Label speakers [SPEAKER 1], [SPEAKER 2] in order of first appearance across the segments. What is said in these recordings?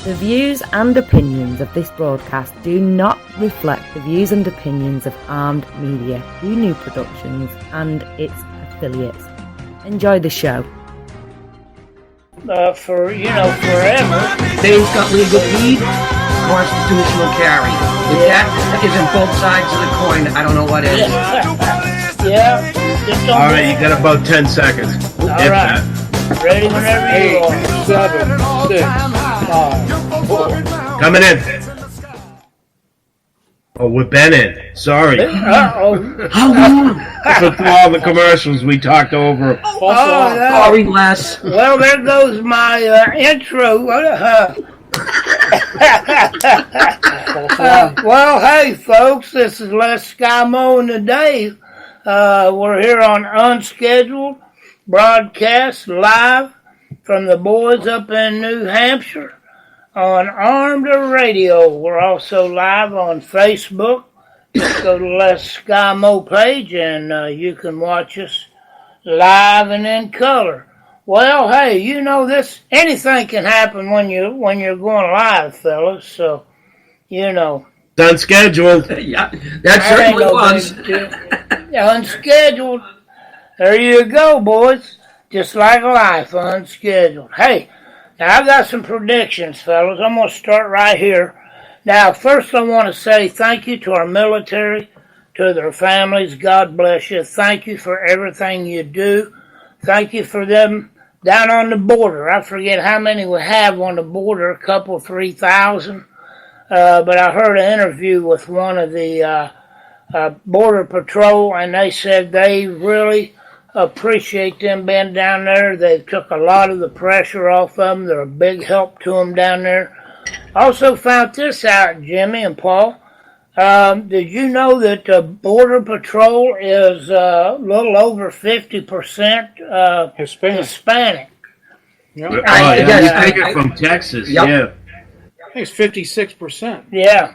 [SPEAKER 1] The views and opinions of this broadcast do not reflect the views and opinions of Armed Media, New Productions, and its affiliates. Enjoy the show.
[SPEAKER 2] For forever.
[SPEAKER 3] Dave's got legal lead, constitutional carry. If that isn't both sides of the coin, I don't know what is.
[SPEAKER 2] Yeah.
[SPEAKER 4] All right, you got about 10 seconds.
[SPEAKER 2] All right. Ready whenever you are.
[SPEAKER 5] 7, 6, 5, 4.
[SPEAKER 4] Coming in. Oh, we've been in. Sorry.
[SPEAKER 2] Uh-oh.
[SPEAKER 3] How long?
[SPEAKER 4] For all the commercials we talked over.
[SPEAKER 3] Sorry, Les.
[SPEAKER 2] Well, there goes my intro. Well, hey, folks, this is Skymo and The Dave. We're here on Unscheduled Broadcast live from the boys up in New Hampshire on Armed Radio. We're also live on Facebook. Just go to Les Skymo page and you can watch us live and in color. Well, hey, you know this. Anything can happen when you're going live, fellas. So, you know.
[SPEAKER 4] It's unscheduled.
[SPEAKER 3] Yeah, that certainly was.
[SPEAKER 2] Unscheduled. There you go, boys. Just like life, unscheduled. Hey, now I've got some predictions, fellas. I'm going to start right here. Now, first I want to say thank you to our military, to their families. God bless you. Thank you for everything you do. Thank you for them down on the border. I forget how many we have on the border, a couple, 3,000. But I heard an interview with one of the Border Patrol, and they said they really appreciate them being down there. They took a lot of the pressure off of them. They're a big help to them down there. Also found this out, Jimmy and Paul. Did you know that the Border Patrol is a little over 50% Hispanic?
[SPEAKER 5] Yep.
[SPEAKER 4] I take it from Texas,
[SPEAKER 3] Yep.
[SPEAKER 4] yeah.
[SPEAKER 5] I think it's 56%.
[SPEAKER 2] Yeah.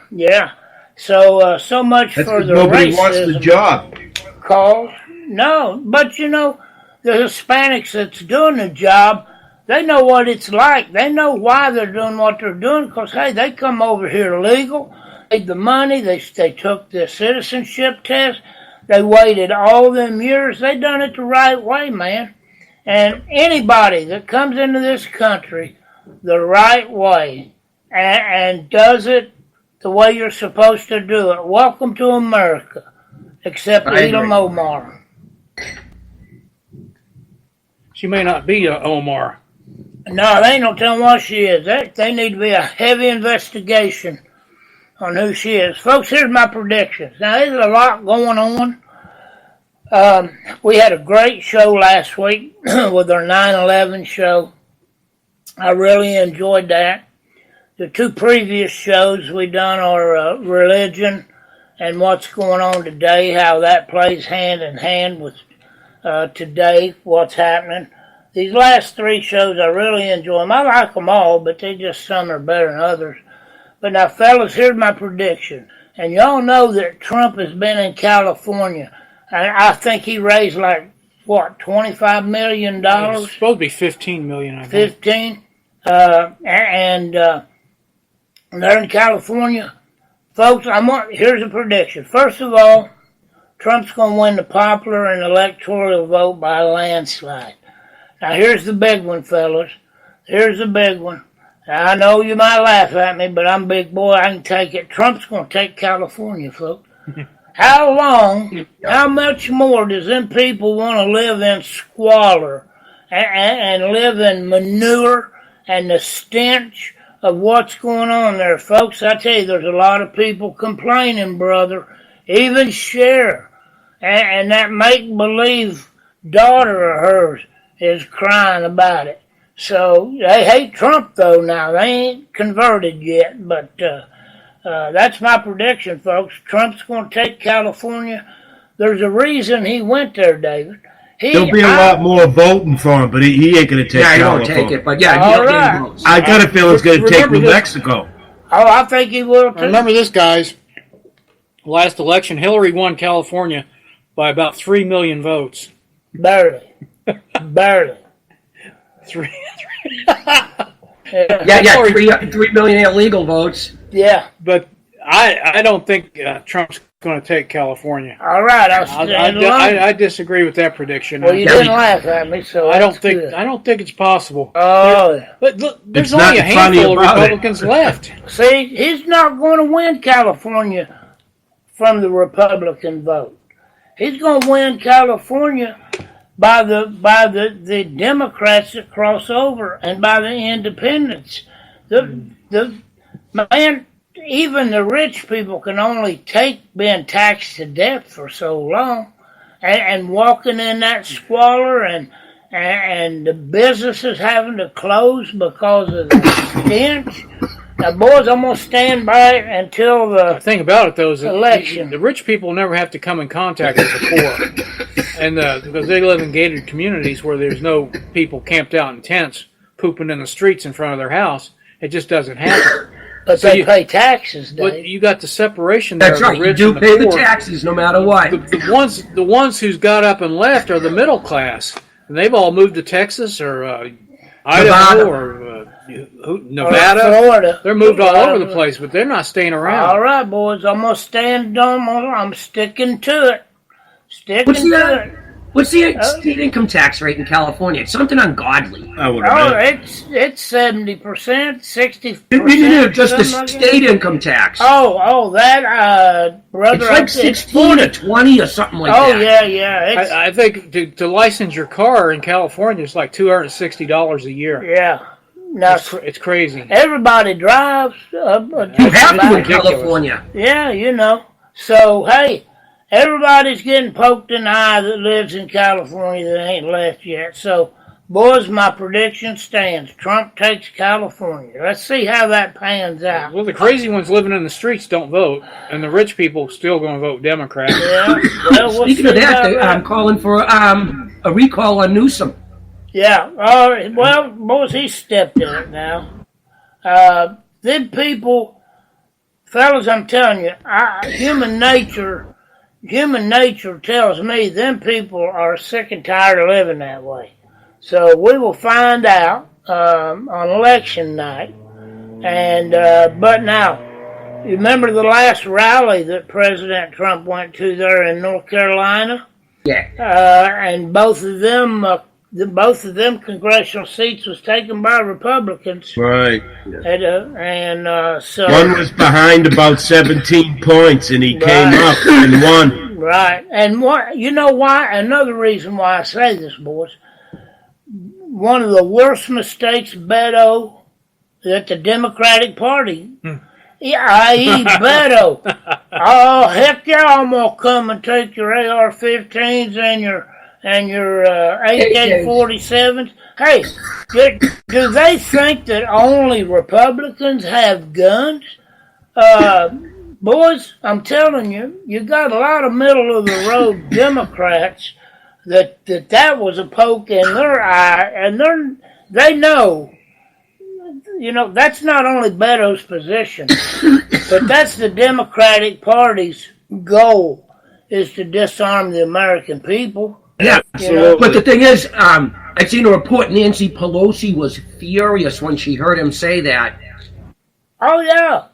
[SPEAKER 2] So much
[SPEAKER 4] That's
[SPEAKER 2] for
[SPEAKER 4] because
[SPEAKER 2] the
[SPEAKER 4] nobody
[SPEAKER 2] racism
[SPEAKER 4] wants the job.
[SPEAKER 2] cause. No, but you know, the Hispanics that's doing the job, they know what it's like. They know why they're doing what they're doing because, hey, they come over here legal, paid the money, they took the citizenship test, they waited all them years. They done it the right way, man. And anybody that comes into this country the right way and does it the way you're supposed to do it, welcome to America, except Elam Omar.
[SPEAKER 5] She may not be a Omar.
[SPEAKER 2] No, they ain't no telling what she is. They need to be a heavy investigation on who she is. Folks, here's my predictions. Now, there's a lot going on. We had a great show last week with our 9/11 show. I really enjoyed that. The two previous shows we done are religion and what's going on today, how that plays hand in hand with today, what's happening. These last three shows, I really enjoy them. I like them all, but some are better than others. But now, fellas, here's my prediction. And y'all know that Trump has been in California. And I think he raised $25 million?
[SPEAKER 5] It's supposed to be $15 million, I think.
[SPEAKER 2] 15? And they're in California. Folks, here's a prediction. First of all, Trump's going to win the popular and electoral vote by a landslide. Now, here's the big one, fellas. Here's the big one. Now, I know you might laugh at me, but I'm a big boy. I can take it. Trump's going to take California, folks. How much more does them people want to live in squalor and live in manure and the stench of what's going on there, folks? I tell you, there's a lot of people complaining, brother. Even Cher and that make-believe daughter of hers is crying about it. So they hate Trump, though, now. They ain't converted yet, but that's my prediction, folks. Trump's going to take California. There's a reason he went there, David.
[SPEAKER 4] There'll be a lot more voting for him, but he ain't going to take California.
[SPEAKER 3] Yeah, he won't take it, but yeah,
[SPEAKER 2] All
[SPEAKER 3] he'll
[SPEAKER 2] right.
[SPEAKER 3] take votes.
[SPEAKER 4] I got a feeling it's going to take New
[SPEAKER 5] Remember this.
[SPEAKER 4] Mexico.
[SPEAKER 2] Oh, I think he will, too.
[SPEAKER 5] Remember this, guys. Last election, Hillary won California by about 3 million votes.
[SPEAKER 2] Barely.
[SPEAKER 5] 3
[SPEAKER 3] Yeah, 3 million illegal votes.
[SPEAKER 2] Yeah.
[SPEAKER 5] But I don't think Trump's going to take California.
[SPEAKER 2] All right,
[SPEAKER 5] I disagree with that prediction.
[SPEAKER 2] Well, you didn't laugh at me, so
[SPEAKER 5] I don't think it's possible.
[SPEAKER 2] Oh,
[SPEAKER 5] but look, there's only a handful of Republicans left.
[SPEAKER 2] See, he's not going to win California from the Republican vote. He's going to win California by the Democrats that cross over and by the independents. The man. Even the rich people can only take being taxed to death for so long, and walking in that squalor, and the businesses having to close because of the stench. Now, boys, I'm gonna stand by it until the
[SPEAKER 5] thing about it though is
[SPEAKER 2] election.
[SPEAKER 5] The rich people never have to come in contact with the poor, and because they live in gated communities where there's no people camped out in tents pooping in the streets in front of their house. It just doesn't happen.
[SPEAKER 2] But so they pay taxes, Dave.
[SPEAKER 5] But you got the separation there.
[SPEAKER 3] That's right.
[SPEAKER 5] The rich
[SPEAKER 3] You do
[SPEAKER 5] and
[SPEAKER 3] pay
[SPEAKER 5] the
[SPEAKER 3] the
[SPEAKER 5] poor.
[SPEAKER 3] taxes no matter what.
[SPEAKER 5] The ones who's got up and left are the middle class, and they've all moved to Texas or Idaho or Nevada,
[SPEAKER 2] or Florida.
[SPEAKER 5] They're moved all over the place, but they're not staying around.
[SPEAKER 2] All right, boys. I'm gonna stand on. I'm sticking to it.
[SPEAKER 3] What's the state income tax rate in California? It's something ungodly.
[SPEAKER 2] It's 70%, 60%.
[SPEAKER 3] No, just the state income tax.
[SPEAKER 2] That brother.
[SPEAKER 3] It's like 16 to 20 or something like that.
[SPEAKER 2] Oh yeah.
[SPEAKER 5] I think to license your car in California is like $260 a year.
[SPEAKER 2] Yeah. Now,
[SPEAKER 5] it's crazy.
[SPEAKER 2] Everybody drives.
[SPEAKER 3] You have to in California.
[SPEAKER 2] Yeah, So hey. Everybody's getting poked in the eye that lives in California that ain't left yet. So, boys, my prediction stands. Trump takes California. Let's see how that pans out.
[SPEAKER 5] Well, the crazy ones living in the streets don't vote, and the rich people still going to vote Democrat.
[SPEAKER 2] Yeah. Well,
[SPEAKER 3] Speaking of that, I'm calling for a recall on Newsom.
[SPEAKER 2] Yeah. Well, boys, he stepped in it now. Them people, fellas, I'm telling you, human nature tells me them people are sick and tired of living that way. So we will find out on election night. And but now, you remember the last rally that President Trump went to there in North Carolina?
[SPEAKER 3] Yeah.
[SPEAKER 2] And both of them congressional seats was taken by Republicans.
[SPEAKER 4] Right.
[SPEAKER 2] So
[SPEAKER 4] one was behind about 17 points, and he came up and won.
[SPEAKER 2] Right. And you know why? Another reason why I say this, boys. One of the worst mistakes, Beto, that the Democratic Party, i.e. Beto. Oh, heck yeah, I'm going to come and take your AR-15s and your AK-47s. Hey, do they think that only Republicans have guns? Boys, I'm telling you, you got a lot of middle-of-the-road Democrats that was a poke in their eye, and they know, that's not only Beto's position, but that's the Democratic Party's goal, is to disarm the American people.
[SPEAKER 3] Yeah, but the thing is, I've seen a report Nancy Pelosi was furious when she heard him say that.
[SPEAKER 2] Oh yeah,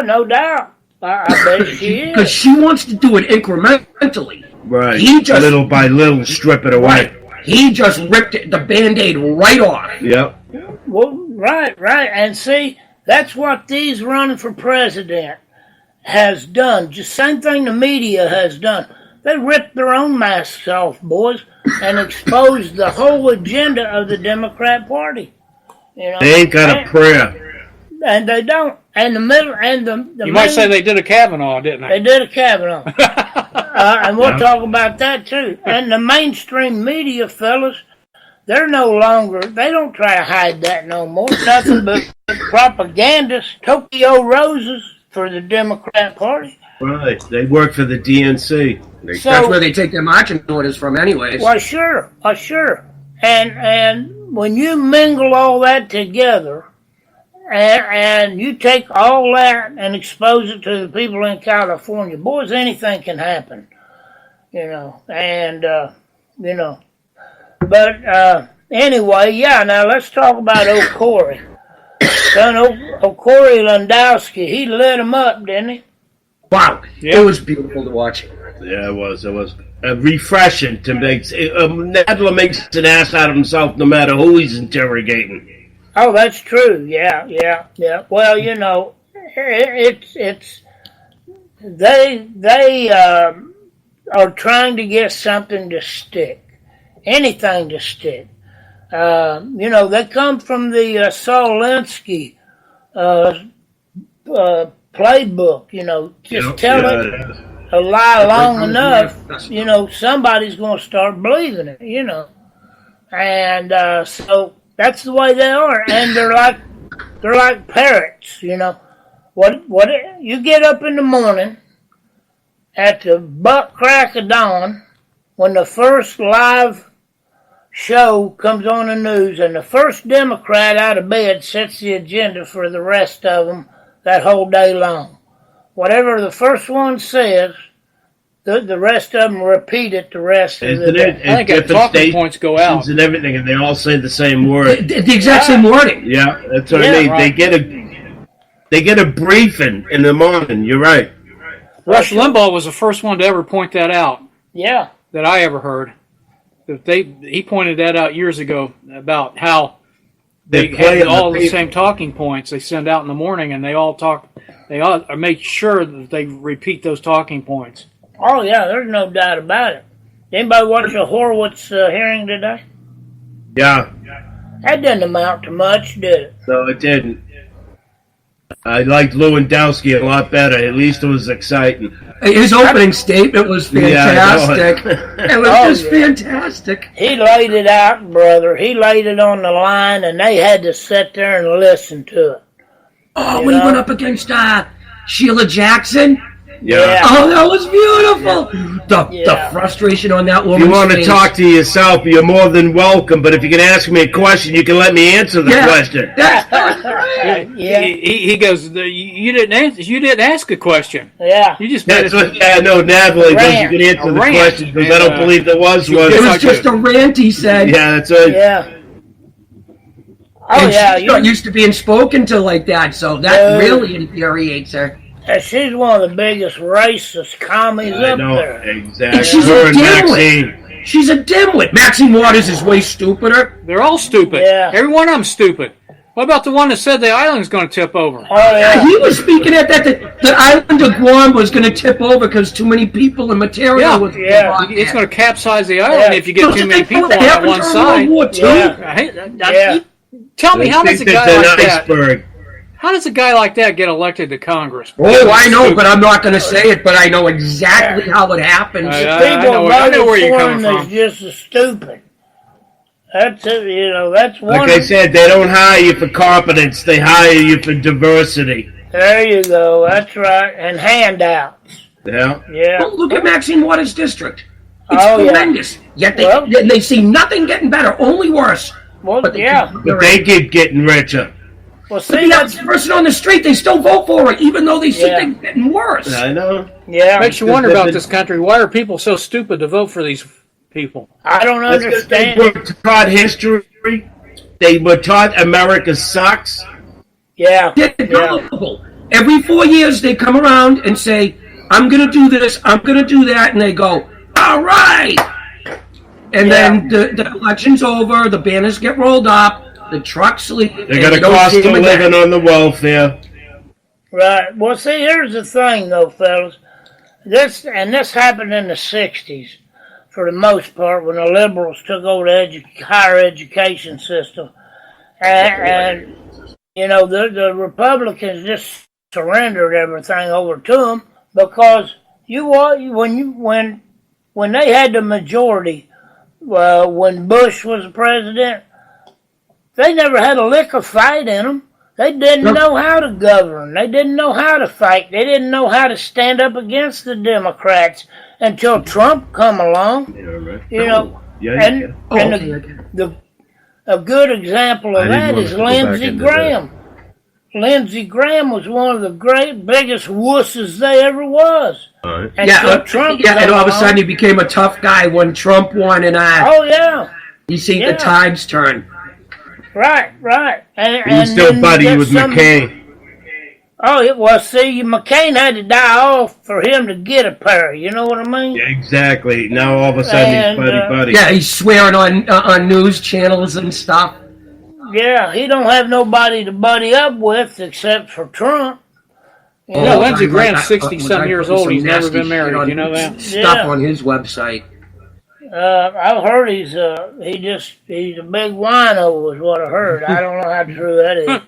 [SPEAKER 2] no doubt. I bet she is.
[SPEAKER 3] Because she wants to do it incrementally.
[SPEAKER 4] Right.
[SPEAKER 3] He just,
[SPEAKER 4] little by little, strip it away.
[SPEAKER 3] Right. He just ripped the Band-Aid right off.
[SPEAKER 4] Yep.
[SPEAKER 2] Well, right. And see, that's what these running for president has done. Just same thing the media has done. They ripped their own masks off, boys, and exposed the whole agenda of the Democrat Party.
[SPEAKER 4] They ain't got a prayer.
[SPEAKER 2] And they don't. And the middle, and the
[SPEAKER 5] you might say they did a Kavanaugh, didn't they?
[SPEAKER 2] They did a Kavanaugh. And we'll talk about that, too. And the mainstream media, fellas, they don't try to hide that no more. Nothing but propagandists, Tokyo Roses for the Democrat Party.
[SPEAKER 4] Right. They work for the DNC.
[SPEAKER 3] That's where they take their marching orders from anyways.
[SPEAKER 2] Well, sure. And when you mingle all that together, and you take all that and expose it to the people in California, boys, anything can happen, But anyway, now let's talk about Corey. son, Corey Lewendoski, he lit him up, didn't he?
[SPEAKER 3] Wow,
[SPEAKER 5] Yeah.
[SPEAKER 3] it was beautiful to watch.
[SPEAKER 4] Yeah, it was. It was refreshing to make. Nadler makes an ass out of himself no matter who he's interrogating.
[SPEAKER 2] Oh, that's true. Yeah. Well, you know, it's they are trying to get something to stick, anything to stick. You know, they come from the Lewendoski playbook. You know, just tell it a lie long enough, you know, somebody's going to start believing it. You know, and so that's the way they are, and they're like parrots. You know, what you get up in the morning at the butt crack of dawn when the first live show comes on the news, and the first Democrat out of bed sets the agenda for the rest of them that whole day long. Whatever the first one says, the rest of them repeat it the rest of the day.
[SPEAKER 5] I think talking points go out
[SPEAKER 4] and everything, and they all say the same word.
[SPEAKER 3] The exact same wording.
[SPEAKER 4] Yeah, that's what I mean.
[SPEAKER 5] Right.
[SPEAKER 4] They get a briefing in the morning. You're right.
[SPEAKER 5] Rush Limbaugh was the first one to ever point that out.
[SPEAKER 2] Yeah.
[SPEAKER 5] That I ever heard. He pointed that out years ago about how they have all the same talking points they send out in the morning, and they all make sure that they repeat those talking points.
[SPEAKER 2] Oh, yeah, there's no doubt about it. Anybody watch the Horowitz hearing today?
[SPEAKER 4] Yeah.
[SPEAKER 2] That didn't amount to much, did it?
[SPEAKER 4] No, it didn't. I liked Lewendoski a lot better. At least it was exciting.
[SPEAKER 3] His opening statement was fantastic. It was just fantastic.
[SPEAKER 2] He laid it out, brother. He laid it on the line, and they had to sit there and listen to it.
[SPEAKER 3] Oh, when he went up against Sheila Jackson?
[SPEAKER 4] Yeah.
[SPEAKER 3] Oh, that was beautiful. The frustration on that woman's
[SPEAKER 4] If you want to
[SPEAKER 3] face.
[SPEAKER 4] talk to yourself, you're more than welcome. But if you can ask me a question, you can let me answer the question.
[SPEAKER 3] That's right.
[SPEAKER 2] Yeah.
[SPEAKER 5] He goes, you didn't ask a question.
[SPEAKER 2] Yeah.
[SPEAKER 5] You just
[SPEAKER 4] That's what I know. Natalie goes, you can answer the
[SPEAKER 5] rant.
[SPEAKER 4] question because I don't believe there was one.
[SPEAKER 3] It was just a rant, he said.
[SPEAKER 4] Yeah, that's right.
[SPEAKER 2] Yeah. Oh,
[SPEAKER 3] And
[SPEAKER 2] yeah.
[SPEAKER 3] she's not used to being spoken to like that, so that really infuriates her.
[SPEAKER 2] She's one of the biggest racist commies
[SPEAKER 4] I
[SPEAKER 2] up
[SPEAKER 4] know,
[SPEAKER 2] there.
[SPEAKER 4] exactly.
[SPEAKER 3] And she's
[SPEAKER 4] Her
[SPEAKER 3] a
[SPEAKER 4] and
[SPEAKER 3] dimwit.
[SPEAKER 4] Maxine.
[SPEAKER 3] She's a dimwit. Maxine Waters is way stupider.
[SPEAKER 5] They're all stupid.
[SPEAKER 2] Yeah.
[SPEAKER 5] Every one of them stupid. What about the one that said the island's going to tip over?
[SPEAKER 2] Oh, yeah.
[SPEAKER 3] He was speaking at that the island of Guam was going to tip over because too many people and material was
[SPEAKER 5] It's going to capsize the island if you get too many people on
[SPEAKER 3] that
[SPEAKER 5] that one side.
[SPEAKER 3] World War II?
[SPEAKER 5] Tell me, how does a guy like that?
[SPEAKER 4] Iceberg.
[SPEAKER 5] How does a guy like that get elected to Congress?
[SPEAKER 3] Oh, I know, but I'm not going to say it, but I know exactly how it happens.
[SPEAKER 5] I know where you're coming
[SPEAKER 2] from.
[SPEAKER 5] from.
[SPEAKER 2] Just as stupid. That's it. You know, that's one.
[SPEAKER 4] Like I said, they don't hire you for competence; they hire you for diversity.
[SPEAKER 2] There you go. That's right. And handouts.
[SPEAKER 4] Yeah.
[SPEAKER 2] Yeah.
[SPEAKER 3] Well, look at Maxine Waters' district. It's horrendous. Yet they see nothing getting better, only worse.
[SPEAKER 2] Well,
[SPEAKER 3] But
[SPEAKER 4] they keep getting richer.
[SPEAKER 2] Well,
[SPEAKER 3] But
[SPEAKER 2] see,
[SPEAKER 3] the average person on the street, they still vote for it, even though they see things getting worse.
[SPEAKER 4] I know.
[SPEAKER 2] Yeah.
[SPEAKER 5] Makes you wonder about this country. Why are people so stupid to vote for these people?
[SPEAKER 2] I don't understand.
[SPEAKER 4] They were taught history. They were taught America sucks.
[SPEAKER 2] Yeah.
[SPEAKER 3] Every 4 years, they come around and say, I'm going to do this, I'm going to do that, and they go, all right. And then the election's over, the banners get rolled up, the trucks leave.
[SPEAKER 4] They got a cost of living on the welfare.
[SPEAKER 2] Right. Well, see, here's the thing, though, fellas. This happened in the 60s, for the most part, when the liberals took over the higher education system. And you know, the Republicans just surrendered everything over to them because when they had the majority, when Bush was president, they never had a lick of fight in them. They didn't know how to govern. They didn't know how to fight. They didn't know how to stand up against the Democrats until Trump come along. You know, a good example of that is Lindsey Graham. Lindsey Graham was one of the biggest wusses they ever was.
[SPEAKER 3] And all of a sudden he became a tough guy when Trump won, and you see the tides turn.
[SPEAKER 2] Right.
[SPEAKER 4] He was still buddy with McCain.
[SPEAKER 2] Oh, it was. See, McCain had to die off for him to get a pair. You know what I mean?
[SPEAKER 4] Yeah, exactly. Now all of a sudden he's buddy.
[SPEAKER 3] Yeah, he's swearing on news channels and stuff.
[SPEAKER 2] Yeah, he don't have nobody to buddy up with except for Trump.
[SPEAKER 5] You know, Lindsey Graham's 60-some years old. He's never been married. You know that?
[SPEAKER 3] Stuff on his website.
[SPEAKER 2] I've heard he's a big wino is what I heard. I don't know how true that is.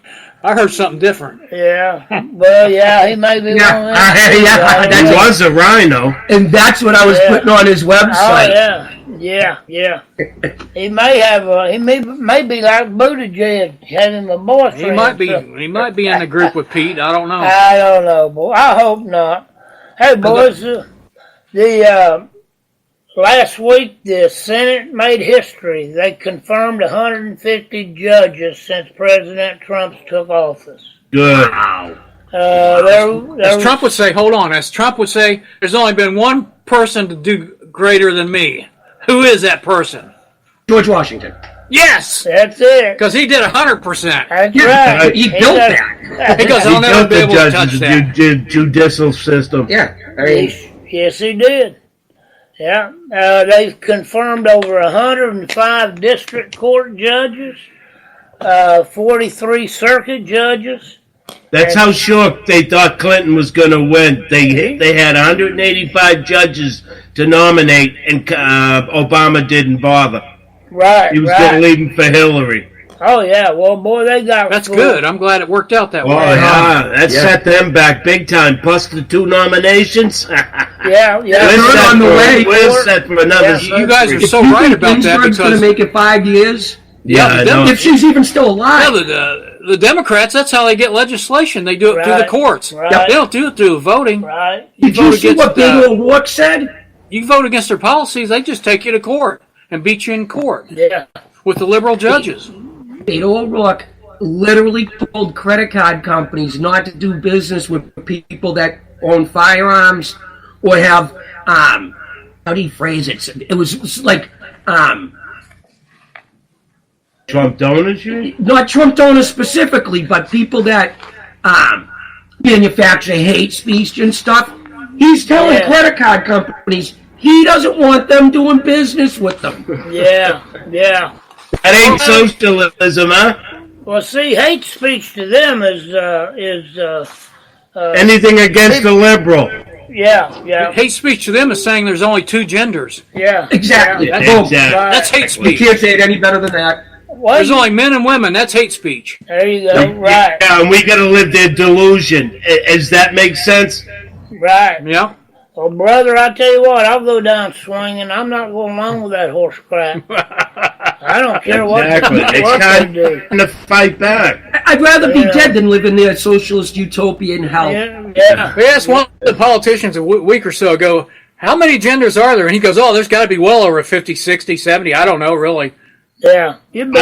[SPEAKER 5] I heard something different.
[SPEAKER 2] Yeah. Well, yeah, he may be one of them.
[SPEAKER 4] He was a rhino.
[SPEAKER 3] And that's what I was putting on his website.
[SPEAKER 2] Oh, yeah. He may have, he may be like Buttigieg, having a boyfriend.
[SPEAKER 5] He might be in the group with Pete. I don't know.
[SPEAKER 2] I don't know, boy. I hope not. Hey, boys, last week, the Senate made history. They confirmed 150 judges since President Trump took office.
[SPEAKER 4] Good.
[SPEAKER 5] As Trump would say, hold on. As Trump would say, there's only been one person to do greater than me. Who is that person?
[SPEAKER 3] George Washington.
[SPEAKER 5] Yes!
[SPEAKER 2] That's it.
[SPEAKER 5] Because he did 100%.
[SPEAKER 2] That's right.
[SPEAKER 3] He built that.
[SPEAKER 5] Because I'll never be able to touch that.
[SPEAKER 4] Judicial system.
[SPEAKER 3] Yeah.
[SPEAKER 2] Yes, he did. Yeah, they've confirmed over 105 district court judges, 43 circuit judges.
[SPEAKER 4] That's how sure they thought Clinton was going to win. They had 185 judges to nominate, and Obama didn't bother.
[SPEAKER 2] Right,
[SPEAKER 4] he was going to leave him for Hillary.
[SPEAKER 2] Oh yeah, well boy, they got.
[SPEAKER 5] That's good. I'm glad it worked out that way.
[SPEAKER 4] Oh yeah, that set them back big time. Plus the 2 nominations.
[SPEAKER 2] Yeah.
[SPEAKER 4] We're on the way. We're set for another.
[SPEAKER 5] You guys are so right about that because
[SPEAKER 3] going to make it 5 years.
[SPEAKER 4] Yeah,
[SPEAKER 3] if she's even still alive.
[SPEAKER 5] Yeah, the Democrats, that's how they get legislation. They do it through the courts.
[SPEAKER 2] Right.
[SPEAKER 5] They don't do it through voting.
[SPEAKER 2] Right.
[SPEAKER 3] Did you see what Big O'Rourke said?
[SPEAKER 5] You vote against their policies, they just take you to court and beat you in court.
[SPEAKER 2] Yeah.
[SPEAKER 5] With the liberal judges.
[SPEAKER 3] Beto O'Rourke literally told credit card companies not to do business with people that own firearms or have, how do you phrase it? It was like,
[SPEAKER 4] Trump donors,
[SPEAKER 3] not Trump donors specifically, but people that manufacture hate speech and stuff. He's telling credit card companies he doesn't want them doing business with them.
[SPEAKER 2] Yeah.
[SPEAKER 4] That ain't socialism, huh?
[SPEAKER 2] Well, see, hate speech to them is
[SPEAKER 4] anything against the liberal.
[SPEAKER 2] Yeah.
[SPEAKER 5] Hate speech to them is saying there's only 2 genders.
[SPEAKER 2] Yeah.
[SPEAKER 3] Exactly.
[SPEAKER 5] That's hate speech.
[SPEAKER 3] You can't say it any better than that.
[SPEAKER 5] There's only men and women. That's hate speech.
[SPEAKER 2] There you go. Right.
[SPEAKER 4] Yeah, and we got to live their delusion. Does that make sense?
[SPEAKER 2] Right.
[SPEAKER 5] Yeah.
[SPEAKER 2] Well, brother, I tell you what, I'll go down swinging. I'm not going along with that horse crap. I don't care what they do.
[SPEAKER 4] It's time to fight back.
[SPEAKER 3] I'd rather be dead than live in their socialist utopia in hell.
[SPEAKER 2] Yeah.
[SPEAKER 5] We asked one of the politicians a week or so ago, how many genders are there? And he goes, there's got to be well over 50, 60, 70. I don't know, really.
[SPEAKER 2] Yeah.
[SPEAKER 4] I didn't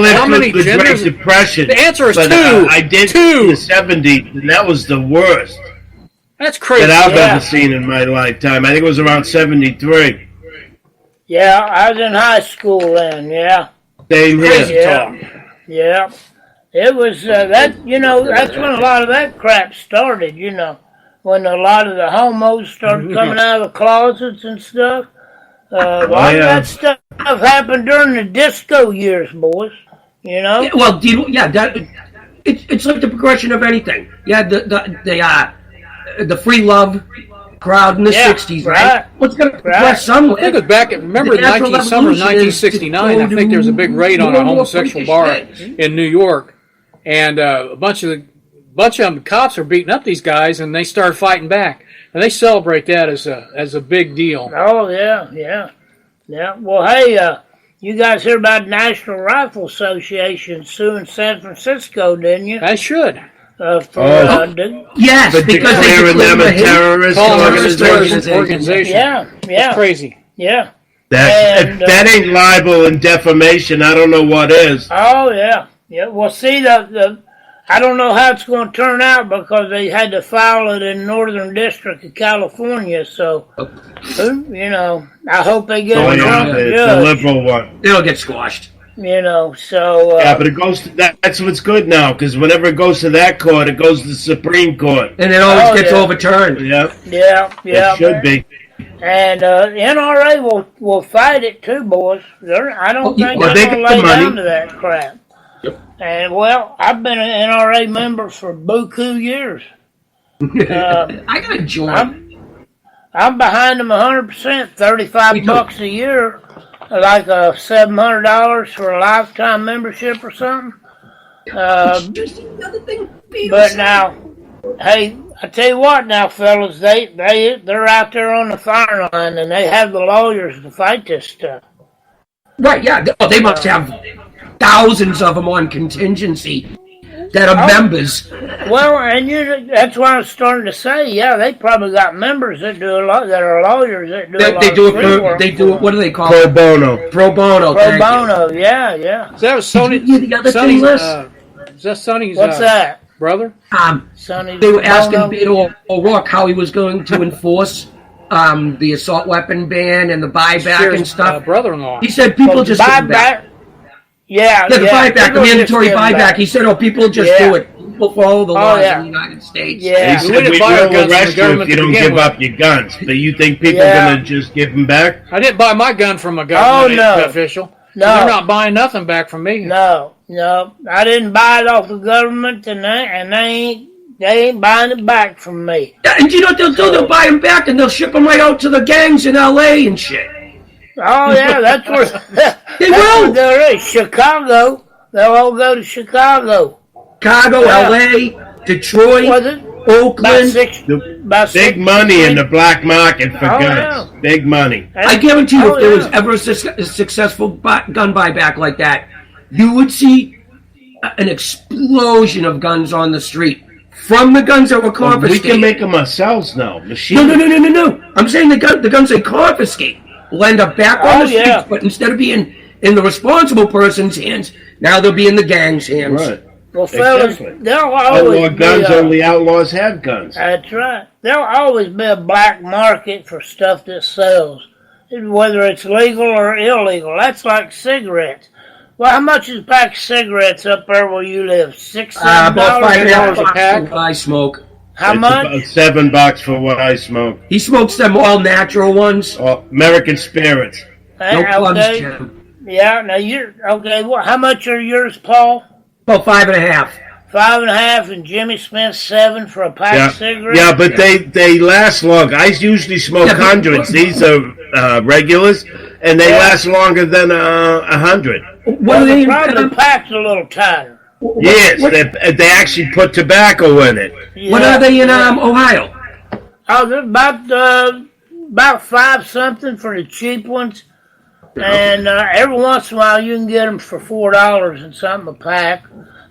[SPEAKER 4] live through the Great Depression.
[SPEAKER 5] The answer is 2.
[SPEAKER 4] I did
[SPEAKER 5] 2.
[SPEAKER 4] in the 70s, and that was the worst.
[SPEAKER 5] That's crazy.
[SPEAKER 4] That I've ever seen in my lifetime. I think it was around 73.
[SPEAKER 2] Yeah, I was in high school then, yeah.
[SPEAKER 4] Same here.
[SPEAKER 2] Yeah. It was, that's when a lot of that crap started, when a lot of the homos started coming out of the closets and stuff. A lot of that stuff happened during the disco years, boys,
[SPEAKER 3] Yeah, well, it's like the progression of anything. Yeah, the free love crowd in the 60s, right? What's going to progress somewhere?
[SPEAKER 5] I think it was back, remember the summer of 1969, I think there was a big raid on a homosexual bar in New York, and a bunch of them cops are beating up these guys, and they start fighting back. And they celebrate that as a big deal.
[SPEAKER 2] Oh, yeah. Well, hey, you guys hear about National Rifle Association suing San Francisco, didn't you?
[SPEAKER 5] I should.
[SPEAKER 3] Yes,
[SPEAKER 4] but
[SPEAKER 3] because they
[SPEAKER 4] declaring them a terrorist
[SPEAKER 5] organization.
[SPEAKER 2] Yeah.
[SPEAKER 5] That's crazy.
[SPEAKER 2] Yeah.
[SPEAKER 4] If that ain't libel and defamation, I don't know what is.
[SPEAKER 2] Oh, yeah. Well, see, I don't know how it's going to turn out because they had to file it in Northern District of California. So, I hope they get
[SPEAKER 4] the liberal one.
[SPEAKER 3] It'll get squashed.
[SPEAKER 2] You know, so
[SPEAKER 4] Yeah, but it goes to that's what's good now, because whenever it goes to that court, it goes to the Supreme Court.
[SPEAKER 3] And it always gets overturned.
[SPEAKER 4] Yeah.
[SPEAKER 2] yeah,
[SPEAKER 4] It should be.
[SPEAKER 2] And NRA will fight it too, boys. I don't think
[SPEAKER 3] well,
[SPEAKER 2] they're
[SPEAKER 3] they
[SPEAKER 2] going to
[SPEAKER 3] got the
[SPEAKER 2] lay
[SPEAKER 3] money.
[SPEAKER 2] down to that crap.
[SPEAKER 3] Yep.
[SPEAKER 2] And well, I've been an NRA member for buku years.
[SPEAKER 3] I got to join.
[SPEAKER 2] I'm behind them 100%. $35 a year, like $700 for a lifetime membership or something. But now, hey, I tell you what, now, fellas, they're out there on the firing line, and they have the lawyers to fight this stuff.
[SPEAKER 3] Right? Yeah. Oh, they must have thousands of them on contingency that are members.
[SPEAKER 2] Well, and that's what I was starting to say. Yeah, they probably got members that do a lot, that are lawyers that do a lot.
[SPEAKER 3] They do it. What do they call
[SPEAKER 4] Pro
[SPEAKER 3] it?
[SPEAKER 4] bono.
[SPEAKER 3] Pro bono.
[SPEAKER 2] Pro bono. Yeah.
[SPEAKER 5] So that was Sony.
[SPEAKER 3] The other thing
[SPEAKER 5] Sonny's,
[SPEAKER 3] was,
[SPEAKER 5] is that Sonny's
[SPEAKER 2] What's that?
[SPEAKER 5] brother?
[SPEAKER 2] Sonny
[SPEAKER 3] they were asking
[SPEAKER 2] Bono?
[SPEAKER 3] Beto O'Rourke how he was going to enforce the assault weapon ban and the buyback and stuff.
[SPEAKER 5] Brother-in-law.
[SPEAKER 3] He said people just give them back.
[SPEAKER 2] Yeah,
[SPEAKER 3] the buyback, the
[SPEAKER 2] people
[SPEAKER 3] mandatory
[SPEAKER 2] just give
[SPEAKER 3] buyback.
[SPEAKER 2] back.
[SPEAKER 3] He said, people just do it. People follow the laws in the United States.
[SPEAKER 2] Yeah.
[SPEAKER 4] He
[SPEAKER 5] We
[SPEAKER 4] said
[SPEAKER 5] didn't
[SPEAKER 4] we
[SPEAKER 5] buy our
[SPEAKER 4] will
[SPEAKER 5] guns from the
[SPEAKER 4] arrest you
[SPEAKER 5] government
[SPEAKER 4] if you
[SPEAKER 5] to
[SPEAKER 4] don't
[SPEAKER 5] begin
[SPEAKER 4] give
[SPEAKER 5] with.
[SPEAKER 4] up your guns. But you think people are going to just give them back?
[SPEAKER 5] I didn't buy my gun from a government official.
[SPEAKER 2] No.
[SPEAKER 5] They're not buying nothing back from me.
[SPEAKER 2] No. I didn't buy it off the government, and they ain't buying it back from me.
[SPEAKER 3] Yeah, and you know what they'll do? They'll buy them back and they'll ship them right out to the gangs in L.A. and shit.
[SPEAKER 2] Oh, yeah, that's where
[SPEAKER 3] They will.
[SPEAKER 2] There is. Chicago. They'll all go to Chicago.
[SPEAKER 3] Chicago, L.A., Detroit,
[SPEAKER 2] Was it?
[SPEAKER 3] Oakland.
[SPEAKER 4] Big money in the black market for guns.
[SPEAKER 2] Yeah.
[SPEAKER 4] Big money.
[SPEAKER 3] I guarantee you, if there was ever a successful gun buyback like that, you would see an explosion of guns on the street from the guns that were confiscated.
[SPEAKER 4] We can make them ourselves now. Machine.
[SPEAKER 3] No. I'm saying the guns they confiscate will end up back on the streets, but instead of being in the responsible person's hands, now they'll be in the gang's hands.
[SPEAKER 4] Right.
[SPEAKER 2] Well, fellas, there'll always be
[SPEAKER 4] guns, only outlaws have guns.
[SPEAKER 2] That's right. There'll always be a black market for stuff that sells, whether it's legal or illegal. That's like cigarettes. Well, how much is a pack of cigarettes up there where you live? $6, $7
[SPEAKER 3] about $5
[SPEAKER 5] a pack.
[SPEAKER 3] I smoke.
[SPEAKER 2] How much?
[SPEAKER 4] About $7 for what I smoke.
[SPEAKER 3] He smokes them all natural ones.
[SPEAKER 4] American Spirits.
[SPEAKER 3] No plums, Jim.
[SPEAKER 2] Yeah, now you're okay. How much are yours, Paul?
[SPEAKER 3] About 5.5.
[SPEAKER 2] 5.5, and Jimmy Smith 7 for a pack of cigarettes.
[SPEAKER 4] Yeah, but they last long. I usually smoke hundreds. These are regulars, and they last longer than 100.
[SPEAKER 3] What are they?
[SPEAKER 2] Probably packed a little tighter.
[SPEAKER 4] Yes, they actually put tobacco in it.
[SPEAKER 2] Yeah.
[SPEAKER 3] What are they in Ohio?
[SPEAKER 2] Oh, they're about 5 something for the cheap ones, and every once in a while you can get them for $4 and something a pack.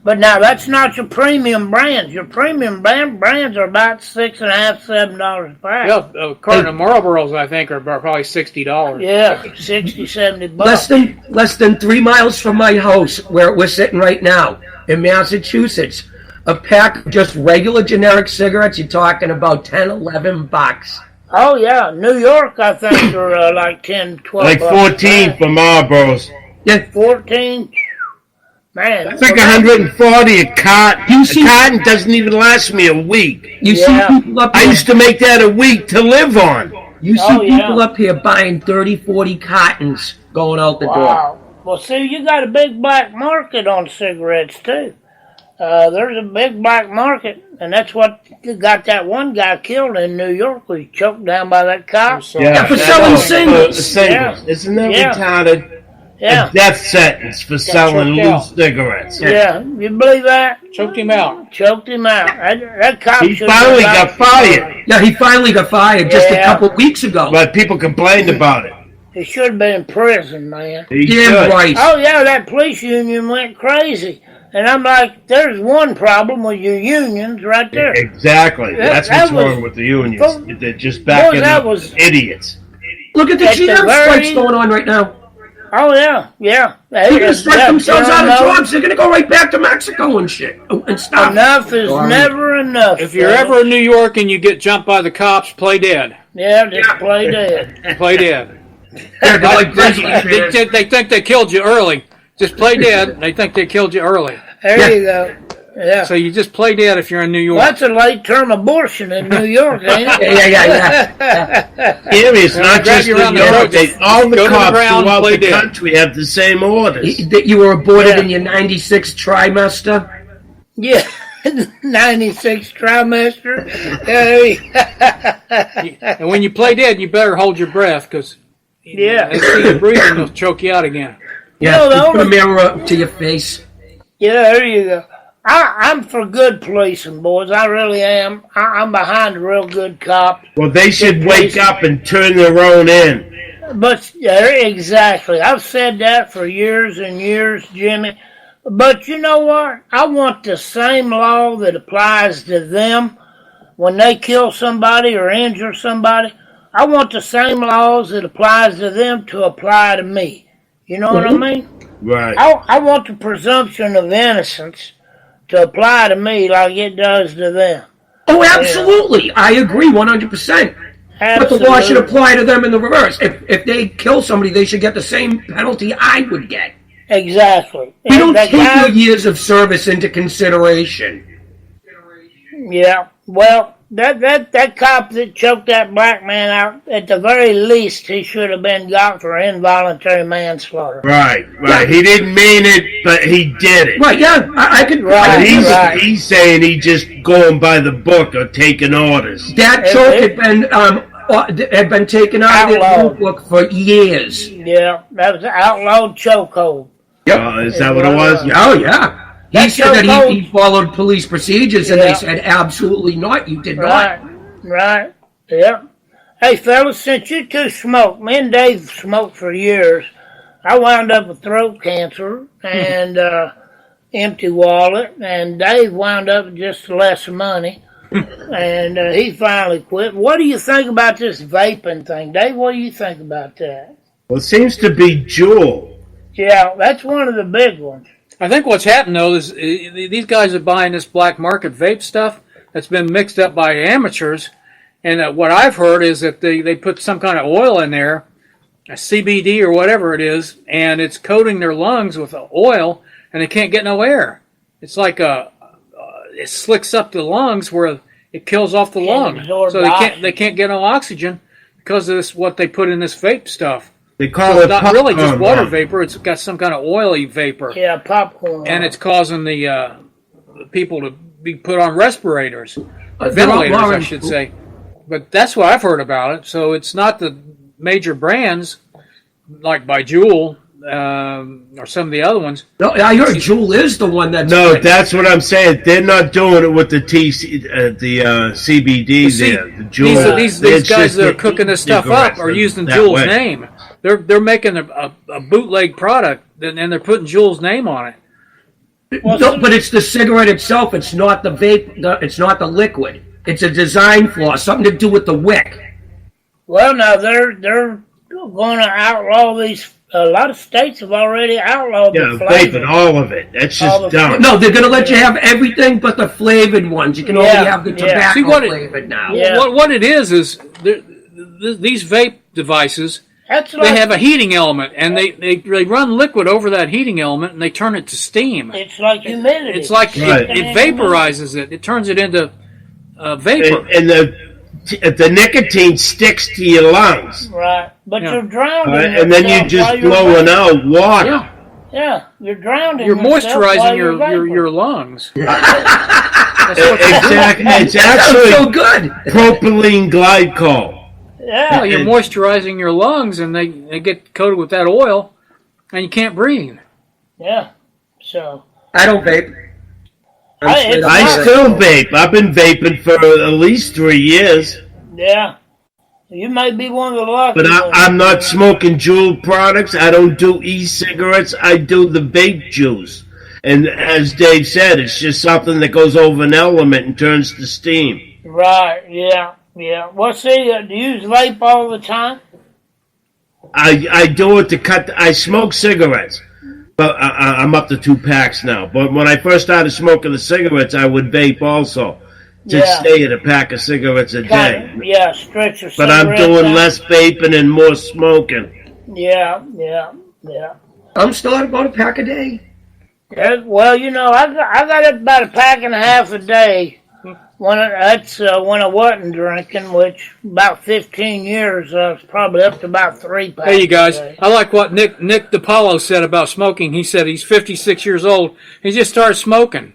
[SPEAKER 2] But now that's not your premium brands. Your premium brands are about $6.50, $7 a pack.
[SPEAKER 5] Yeah, a carton of Marlboros, I think, are probably $60.
[SPEAKER 2] Yeah, $60, $70.
[SPEAKER 3] Less than 3 miles from my house, where we're sitting right now, in Massachusetts. A pack of just regular generic cigarettes, you're talking about $10-11.
[SPEAKER 2] Oh yeah, New York, I think, are like $10, $12.
[SPEAKER 4] Like 14 for Marlboros.
[SPEAKER 3] Yeah,
[SPEAKER 2] 14. Man,
[SPEAKER 4] It's like 140 a carton. A carton doesn't even last me a week.
[SPEAKER 3] You see people up
[SPEAKER 4] I
[SPEAKER 3] here.
[SPEAKER 4] used to make that a week to live on.
[SPEAKER 3] You see people up here buying 30, 40 cartons going out the door.
[SPEAKER 2] Well, see, you got a big black market on cigarettes, too. There's a big black market, and that's what got that one guy killed in New York. He choked down by that cop.
[SPEAKER 3] Yeah, for selling singles.
[SPEAKER 2] Yeah.
[SPEAKER 4] Isn't that
[SPEAKER 2] Yeah.
[SPEAKER 4] retarded?
[SPEAKER 2] Yeah.
[SPEAKER 4] A death sentence for selling
[SPEAKER 5] choked out.
[SPEAKER 4] loose cigarettes.
[SPEAKER 2] Yeah, you believe that?
[SPEAKER 5] Choked him out.
[SPEAKER 2] Choked him out. That cop
[SPEAKER 4] He
[SPEAKER 2] should
[SPEAKER 4] finally
[SPEAKER 2] have
[SPEAKER 4] got fired,
[SPEAKER 3] Yeah, he finally got fired just a couple weeks ago.
[SPEAKER 4] but people complained about it.
[SPEAKER 2] He should have been in prison, man.
[SPEAKER 4] He
[SPEAKER 3] Damn
[SPEAKER 4] should.
[SPEAKER 3] right.
[SPEAKER 2] Oh, yeah, that police union went crazy. And I'm like, there's one problem with your unions right there.
[SPEAKER 4] Exactly. That's
[SPEAKER 2] that
[SPEAKER 4] what's
[SPEAKER 2] was-
[SPEAKER 4] wrong with the unions. They're just backing
[SPEAKER 2] that
[SPEAKER 4] up
[SPEAKER 2] was-
[SPEAKER 4] idiots.
[SPEAKER 3] Look at the
[SPEAKER 2] At the
[SPEAKER 3] GM
[SPEAKER 2] very-
[SPEAKER 3] strikes going on right now.
[SPEAKER 2] Oh, yeah.
[SPEAKER 3] They're going to strike themselves out of jobs. They're going to go right back to Mexico and shit. And stop.
[SPEAKER 2] Enough is never enough.
[SPEAKER 5] If you're ever in New York and you get jumped by the cops, play dead.
[SPEAKER 2] Yeah, just play dead.
[SPEAKER 5] Play dead.
[SPEAKER 3] Yeah, they're like grizzly bears.
[SPEAKER 5] They think they killed you early. Just play dead. They think they killed you early.
[SPEAKER 2] There you go. Yeah.
[SPEAKER 5] So you just play dead if you're in New York.
[SPEAKER 2] Well, that's a late-term abortion in New York, ain't it?
[SPEAKER 3] Yeah.
[SPEAKER 4] It's not just New
[SPEAKER 5] around the
[SPEAKER 4] York.
[SPEAKER 5] road,
[SPEAKER 4] All the
[SPEAKER 5] go to the
[SPEAKER 4] cops
[SPEAKER 5] ground,
[SPEAKER 4] throughout
[SPEAKER 5] play
[SPEAKER 4] the
[SPEAKER 5] dead.
[SPEAKER 4] country have the same orders.
[SPEAKER 3] That you were aborted in your 96th trimester?
[SPEAKER 2] Yeah. 96 trimester.
[SPEAKER 5] And when you play dead, you better hold your breath because they see you breathing, they'll choke you out again.
[SPEAKER 3] Yeah,
[SPEAKER 2] No,
[SPEAKER 3] put a mirror up to your face.
[SPEAKER 2] Yeah, there you go. I'm for good policing, boys. I really am. I'm behind a real good cop.
[SPEAKER 4] Well, they should wake up and turn their own in.
[SPEAKER 2] But exactly. I've said that for years and years, Jimmy. But you know what? I want the same law that applies to them when they kill somebody or injure somebody. I want the same laws that applies to them to apply to me. You know what I mean?
[SPEAKER 4] Right.
[SPEAKER 2] I want the presumption of innocence to apply to me like it does to them.
[SPEAKER 3] Oh, absolutely. I agree 100%. But the law should apply to them in the reverse. If they kill somebody, they should get the same penalty I would get.
[SPEAKER 2] Exactly.
[SPEAKER 3] We don't take your years of service into consideration.
[SPEAKER 2] Yeah. Well, that cop that choked that black man out, at the very least, he should have been got for involuntary manslaughter.
[SPEAKER 4] Right. He didn't mean it, but he did it.
[SPEAKER 3] Right, yeah. I could...
[SPEAKER 2] Right.
[SPEAKER 4] He's saying he just going by the book or taking orders.
[SPEAKER 3] That choke had been taken out of the rule book for years.
[SPEAKER 2] Yeah, that was an outlawed chokehold.
[SPEAKER 3] Yep.
[SPEAKER 4] Is that what it was?
[SPEAKER 3] Oh, yeah. He said that he
[SPEAKER 2] chokehold.
[SPEAKER 3] Followed police procedures, and they said, absolutely not, you did not.
[SPEAKER 2] Right. Yeah. Hey, fellas, since you two smoke, me and Dave smoked for years. I wound up with throat cancer and empty wallet, and Dave wound up with just less money. And he finally quit. What do you think about this vaping thing? Dave, what do you think about that?
[SPEAKER 4] Well, it seems to be Juul.
[SPEAKER 2] Yeah, that's one of the big ones.
[SPEAKER 5] I think what's happened, though, is these guys are buying this black market vape stuff that's been mixed up by amateurs. And what I've heard is that they put some kind of oil in there, a CBD or whatever it is, and it's coating their lungs with oil, and they can't get no air. It's like it slicks up the lungs where it kills off the lung. So they can't get no oxygen because of this, what they put in this vape stuff.
[SPEAKER 4] They call
[SPEAKER 5] it's
[SPEAKER 4] it
[SPEAKER 5] not really just water
[SPEAKER 4] popcorn.
[SPEAKER 5] vapor. It's got some kind of oily vapor.
[SPEAKER 2] Yeah, popcorn.
[SPEAKER 5] And it's causing the people to be put on respirators.
[SPEAKER 3] Ventilators,
[SPEAKER 5] Ventilators, I should say. But that's what I've heard about it. So it's not the major brands like by Juul or some of the other ones.
[SPEAKER 3] No, I heard Juul is the one that's...
[SPEAKER 4] No, that's what I'm saying. They're not doing it with the CBD there. The Juul.
[SPEAKER 5] These guys that are cooking this stuff up are using Juul's name. They're making a bootleg product, and they're putting Juul's name on it.
[SPEAKER 3] Well, no, but it's the cigarette itself. It's not the vape. It's not the liquid. It's a design flaw, something to do with the wick.
[SPEAKER 2] Well, now they're going to outlaw these. A lot of states have already outlawed the flavored.
[SPEAKER 4] vaping, all of it. That's just dumb.
[SPEAKER 3] No, they're going to let you have everything but the flavored ones. You can only have the tobacco flavored now.
[SPEAKER 5] Yeah. What it is these vape devices.
[SPEAKER 2] They
[SPEAKER 5] have a heating element, and they run liquid over that heating element, and they turn it to steam.
[SPEAKER 2] It's like humidity.
[SPEAKER 5] It's like it vaporizes it. It turns it into vapor.
[SPEAKER 4] And the nicotine sticks to your lungs.
[SPEAKER 2] Right. But you're drowning
[SPEAKER 4] and then you're just blowing out water.
[SPEAKER 2] Yeah, you're drowning.
[SPEAKER 5] You're moisturizing your lungs.
[SPEAKER 4] Exactly. It's actually
[SPEAKER 3] so good.
[SPEAKER 4] Propylene glycol.
[SPEAKER 2] Yeah,
[SPEAKER 5] you're moisturizing your lungs, and they get coated with that oil, and you can't breathe.
[SPEAKER 2] Yeah. So
[SPEAKER 3] I don't vape.
[SPEAKER 4] I still vape. I've been vaping for at least 3 years.
[SPEAKER 2] Yeah. You may be one of the lucky
[SPEAKER 4] But
[SPEAKER 2] ones.
[SPEAKER 4] I'm not smoking Juul products. I don't do e-cigarettes. I do the vape juice. And as Dave said, it's just something that goes over an element and turns to steam.
[SPEAKER 2] Right, yeah. Well, see, do you use vape all the time?
[SPEAKER 4] I do it to cut. I smoke cigarettes. But I'm up to 2 packs now. But when I first started smoking the cigarettes, I would vape also. To stay at a pack of cigarettes a day.
[SPEAKER 2] Yeah, stretch your
[SPEAKER 4] But I'm doing less vaping and more smoking.
[SPEAKER 2] Yeah.
[SPEAKER 3] I'm still at about a pack a day.
[SPEAKER 2] Yeah, well, I got about a pack and a half a day. When I wasn't drinking, which about 15 years, I was probably up to about 3 packs.
[SPEAKER 5] Hey, you guys, I like what Nick DiPaolo said about smoking. He said he's 56 years old. He just started smoking.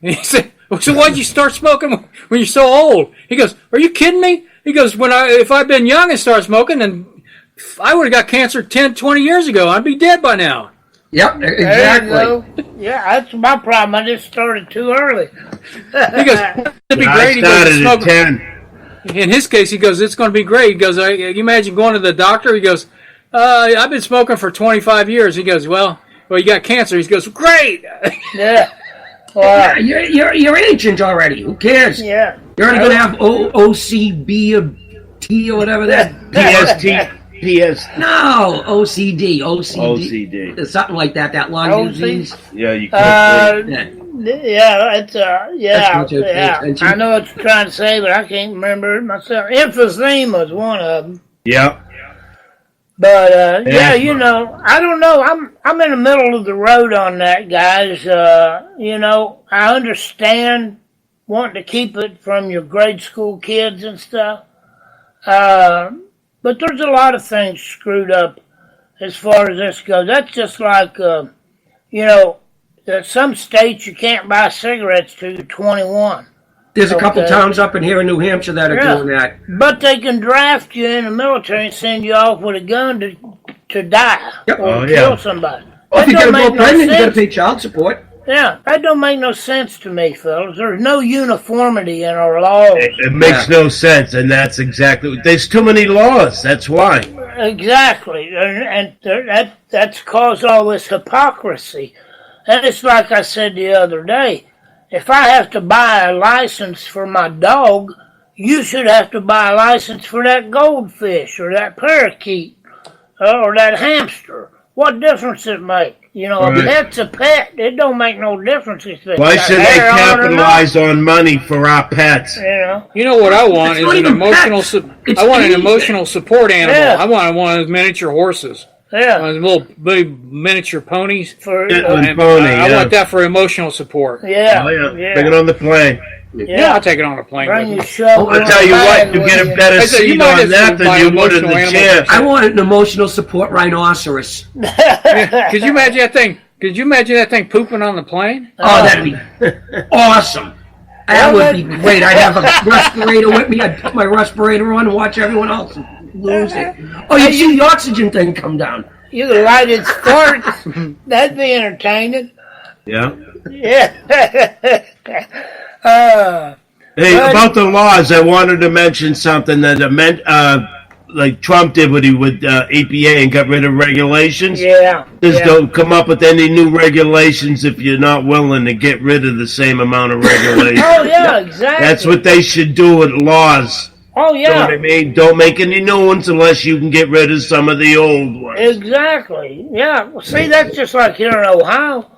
[SPEAKER 5] And he said, so why'd you start smoking when you're so old? He goes, are you kidding me? He goes, if I'd been young and started smoking, then I would have got cancer 10, 20 years ago. I'd be dead by now.
[SPEAKER 3] Yep, exactly.
[SPEAKER 2] Yeah, that's my problem. I just started too early.
[SPEAKER 5] He goes, it'd be great.
[SPEAKER 4] I started at 10.
[SPEAKER 5] In his case, he goes, it's going to be great. He goes, you imagine going to the doctor? He goes, I've been smoking for 25 years. He goes, well, you got cancer. He goes, great.
[SPEAKER 2] Yeah.
[SPEAKER 3] Well, you're ancient already. Who cares?
[SPEAKER 2] Yeah.
[SPEAKER 3] You're only going to have OCB or T or whatever that.
[SPEAKER 4] PST.
[SPEAKER 3] No, OCD. There's something like that. That lung disease.
[SPEAKER 4] Yeah, you can't.
[SPEAKER 2] I know what you're trying to say, but I can't remember it myself. Emphysema is one of them.
[SPEAKER 4] Yeah.
[SPEAKER 2] But I don't know. I'm in the middle of the road on that, guys. I understand wanting to keep it from your grade school kids and stuff. But there's a lot of things screwed up as far as this goes. That's just like, some states you can't buy cigarettes till you're 21.
[SPEAKER 3] There's a couple towns up in here in New Hampshire that are doing that.
[SPEAKER 2] But they can draft you in the military and send you off with a gun to die or kill somebody.
[SPEAKER 3] Well, if you get a girl pregnant, you got to pay child support.
[SPEAKER 2] Yeah, that don't make no sense to me, fellas. There's no uniformity in our laws.
[SPEAKER 4] It makes no sense, and that's exactly. There's too many laws. That's why.
[SPEAKER 2] Exactly, and that's caused all this hypocrisy. And it's like I said the other day. If I have to buy a license for my dog, you should have to buy a license for that goldfish or that parakeet or that hamster. What difference it make? A pet's a pet. It don't make no difference.
[SPEAKER 4] Why should they capitalize on money for our pets?
[SPEAKER 5] You know what I want is an emotional. I want an emotional support animal. Yeah. I want one of those miniature horses.
[SPEAKER 2] Yeah,
[SPEAKER 5] little miniature ponies.
[SPEAKER 4] I
[SPEAKER 5] want that for emotional support.
[SPEAKER 2] Yeah,
[SPEAKER 4] Bring it on the plane.
[SPEAKER 5] Yeah, I'll take it on a plane.
[SPEAKER 2] Bring your shovel.
[SPEAKER 4] I'll tell you what, you get a better seat on that than you would in the chair.
[SPEAKER 3] I want an emotional support rhinoceros.
[SPEAKER 5] Could you imagine that thing? Could you imagine that thing pooping on the plane?
[SPEAKER 3] Oh, that'd be awesome. That would be great. I'd have a respirator with me. I'd put my respirator on and watch everyone else lose it. Oh, you see the oxygen thing come down.
[SPEAKER 2] You could light its farts. That'd be entertaining.
[SPEAKER 4] Yeah.
[SPEAKER 2] Yeah.
[SPEAKER 4] Hey, about the laws, I wanted to mention something that like Trump did with EPA and got rid of regulations.
[SPEAKER 2] Yeah.
[SPEAKER 4] Just don't come up with any new regulations if you're not willing to get rid of the same amount of regulations.
[SPEAKER 2] Oh, yeah, exactly.
[SPEAKER 4] That's what they should do with laws.
[SPEAKER 2] Oh, yeah.
[SPEAKER 4] You know what I mean? Don't make any new ones unless you can get rid of some of the old ones.
[SPEAKER 2] Exactly. Yeah. Well, see, that's just like here in Ohio.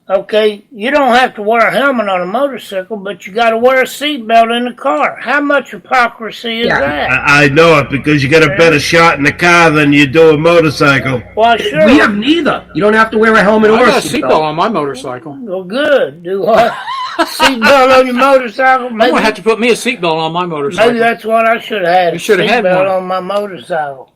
[SPEAKER 2] Okay, you don't have to wear a helmet on a motorcycle, but you got to wear a seatbelt in the car. How much hypocrisy is that?
[SPEAKER 4] I know it because you get a better shot in the car than you do a motorcycle.
[SPEAKER 2] Well, sure.
[SPEAKER 3] We have neither. You don't have to wear a helmet or a
[SPEAKER 5] seatbelt on my motorcycle.
[SPEAKER 2] Well, good. Do what? Seatbelt on your motorcycle?
[SPEAKER 5] Maybe I'm going to have to put me a seatbelt on my motorcycle.
[SPEAKER 2] Maybe that's what I should have had.
[SPEAKER 5] You should have had one
[SPEAKER 2] on my motorcycle.